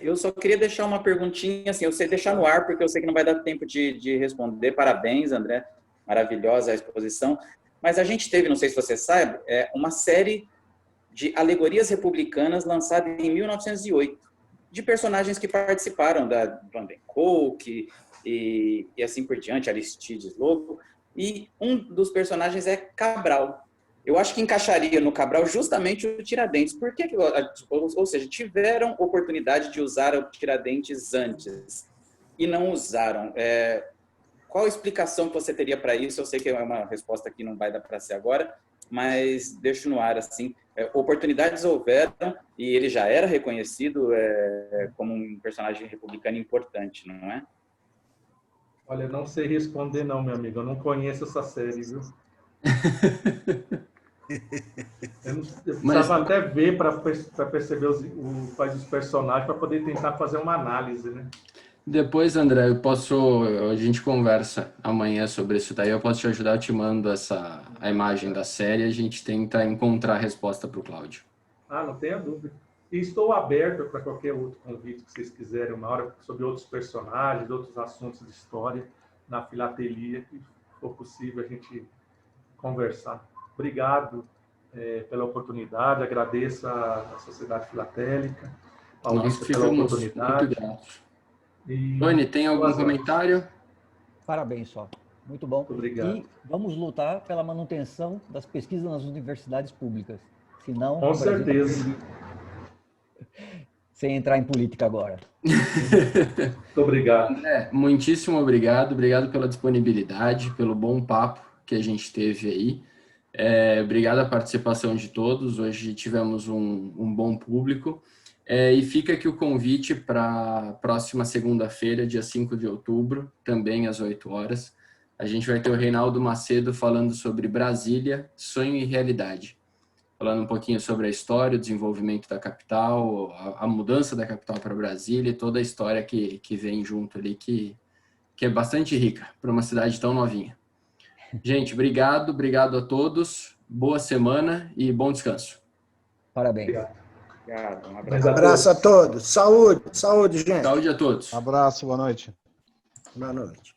Eu só queria deixar uma perguntinha, assim, eu sei deixar no ar, porque eu sei que não vai dar tempo de responder. Parabéns, André. Maravilhosa a exposição. Mas a gente teve, não sei se você sabe, uma série de alegorias republicanas lançada em 1908, de personagens que participaram da Vandencoke e assim por diante, Aristides Lobo, e um dos personagens é Cabral. Eu acho que encaixaria no Cabral justamente o Tiradentes. Por que, ou seja, tiveram oportunidade de usar o Tiradentes antes e não usaram? Qual a explicação que você teria para isso? Eu sei que é uma resposta que não vai dar para ser agora, mas deixo no ar assim. Oportunidades houveram e ele já era reconhecido como um personagem republicano importante, não é? Olha, não sei responder não, meu amigo. Eu não conheço essa série, viu? Eu precisava até ver para perceber quais os personagens, para poder tentar fazer uma análise, né? Depois, André, a gente conversa amanhã sobre isso daí, eu posso te ajudar, eu te mando a imagem da série, a gente tenta encontrar a resposta para o Cláudio. Não tenha dúvida. E estou aberto para qualquer outro convite que vocês quiserem, uma hora sobre outros personagens, outros assuntos de história na filatelia, que for possível a gente conversar. Obrigado pela oportunidade, agradeço à Sociedade Filatélica, ao Nós Augusto pela ficamos oportunidade. muito gratos. Tony, tem algum comentário? Parabéns, só. Muito bom. Muito obrigado. E vamos lutar pela manutenção das pesquisas nas universidades públicas. Senão, Com certeza. Sem entrar em política agora. Muito obrigado. André, muitíssimo obrigado. Obrigado pela disponibilidade, pelo bom papo que a gente teve aí. Obrigado a participação de todos. Hoje tivemos um bom público. E fica aqui o convite para a próxima segunda-feira, dia 5 de outubro, também às 8 horas. A gente vai ter o Reinaldo Macedo falando sobre Brasília, sonho e realidade. Falando um pouquinho sobre a história, o desenvolvimento da capital, a mudança da capital para Brasília e toda a história que vem junto ali, que é bastante rica para uma cidade tão novinha. Gente, obrigado a todos, boa semana e bom descanso. Parabéns. Obrigado. Obrigado. Um Um abraço a todos. Saúde, gente. Saúde a todos. Abraço, boa noite. Boa noite.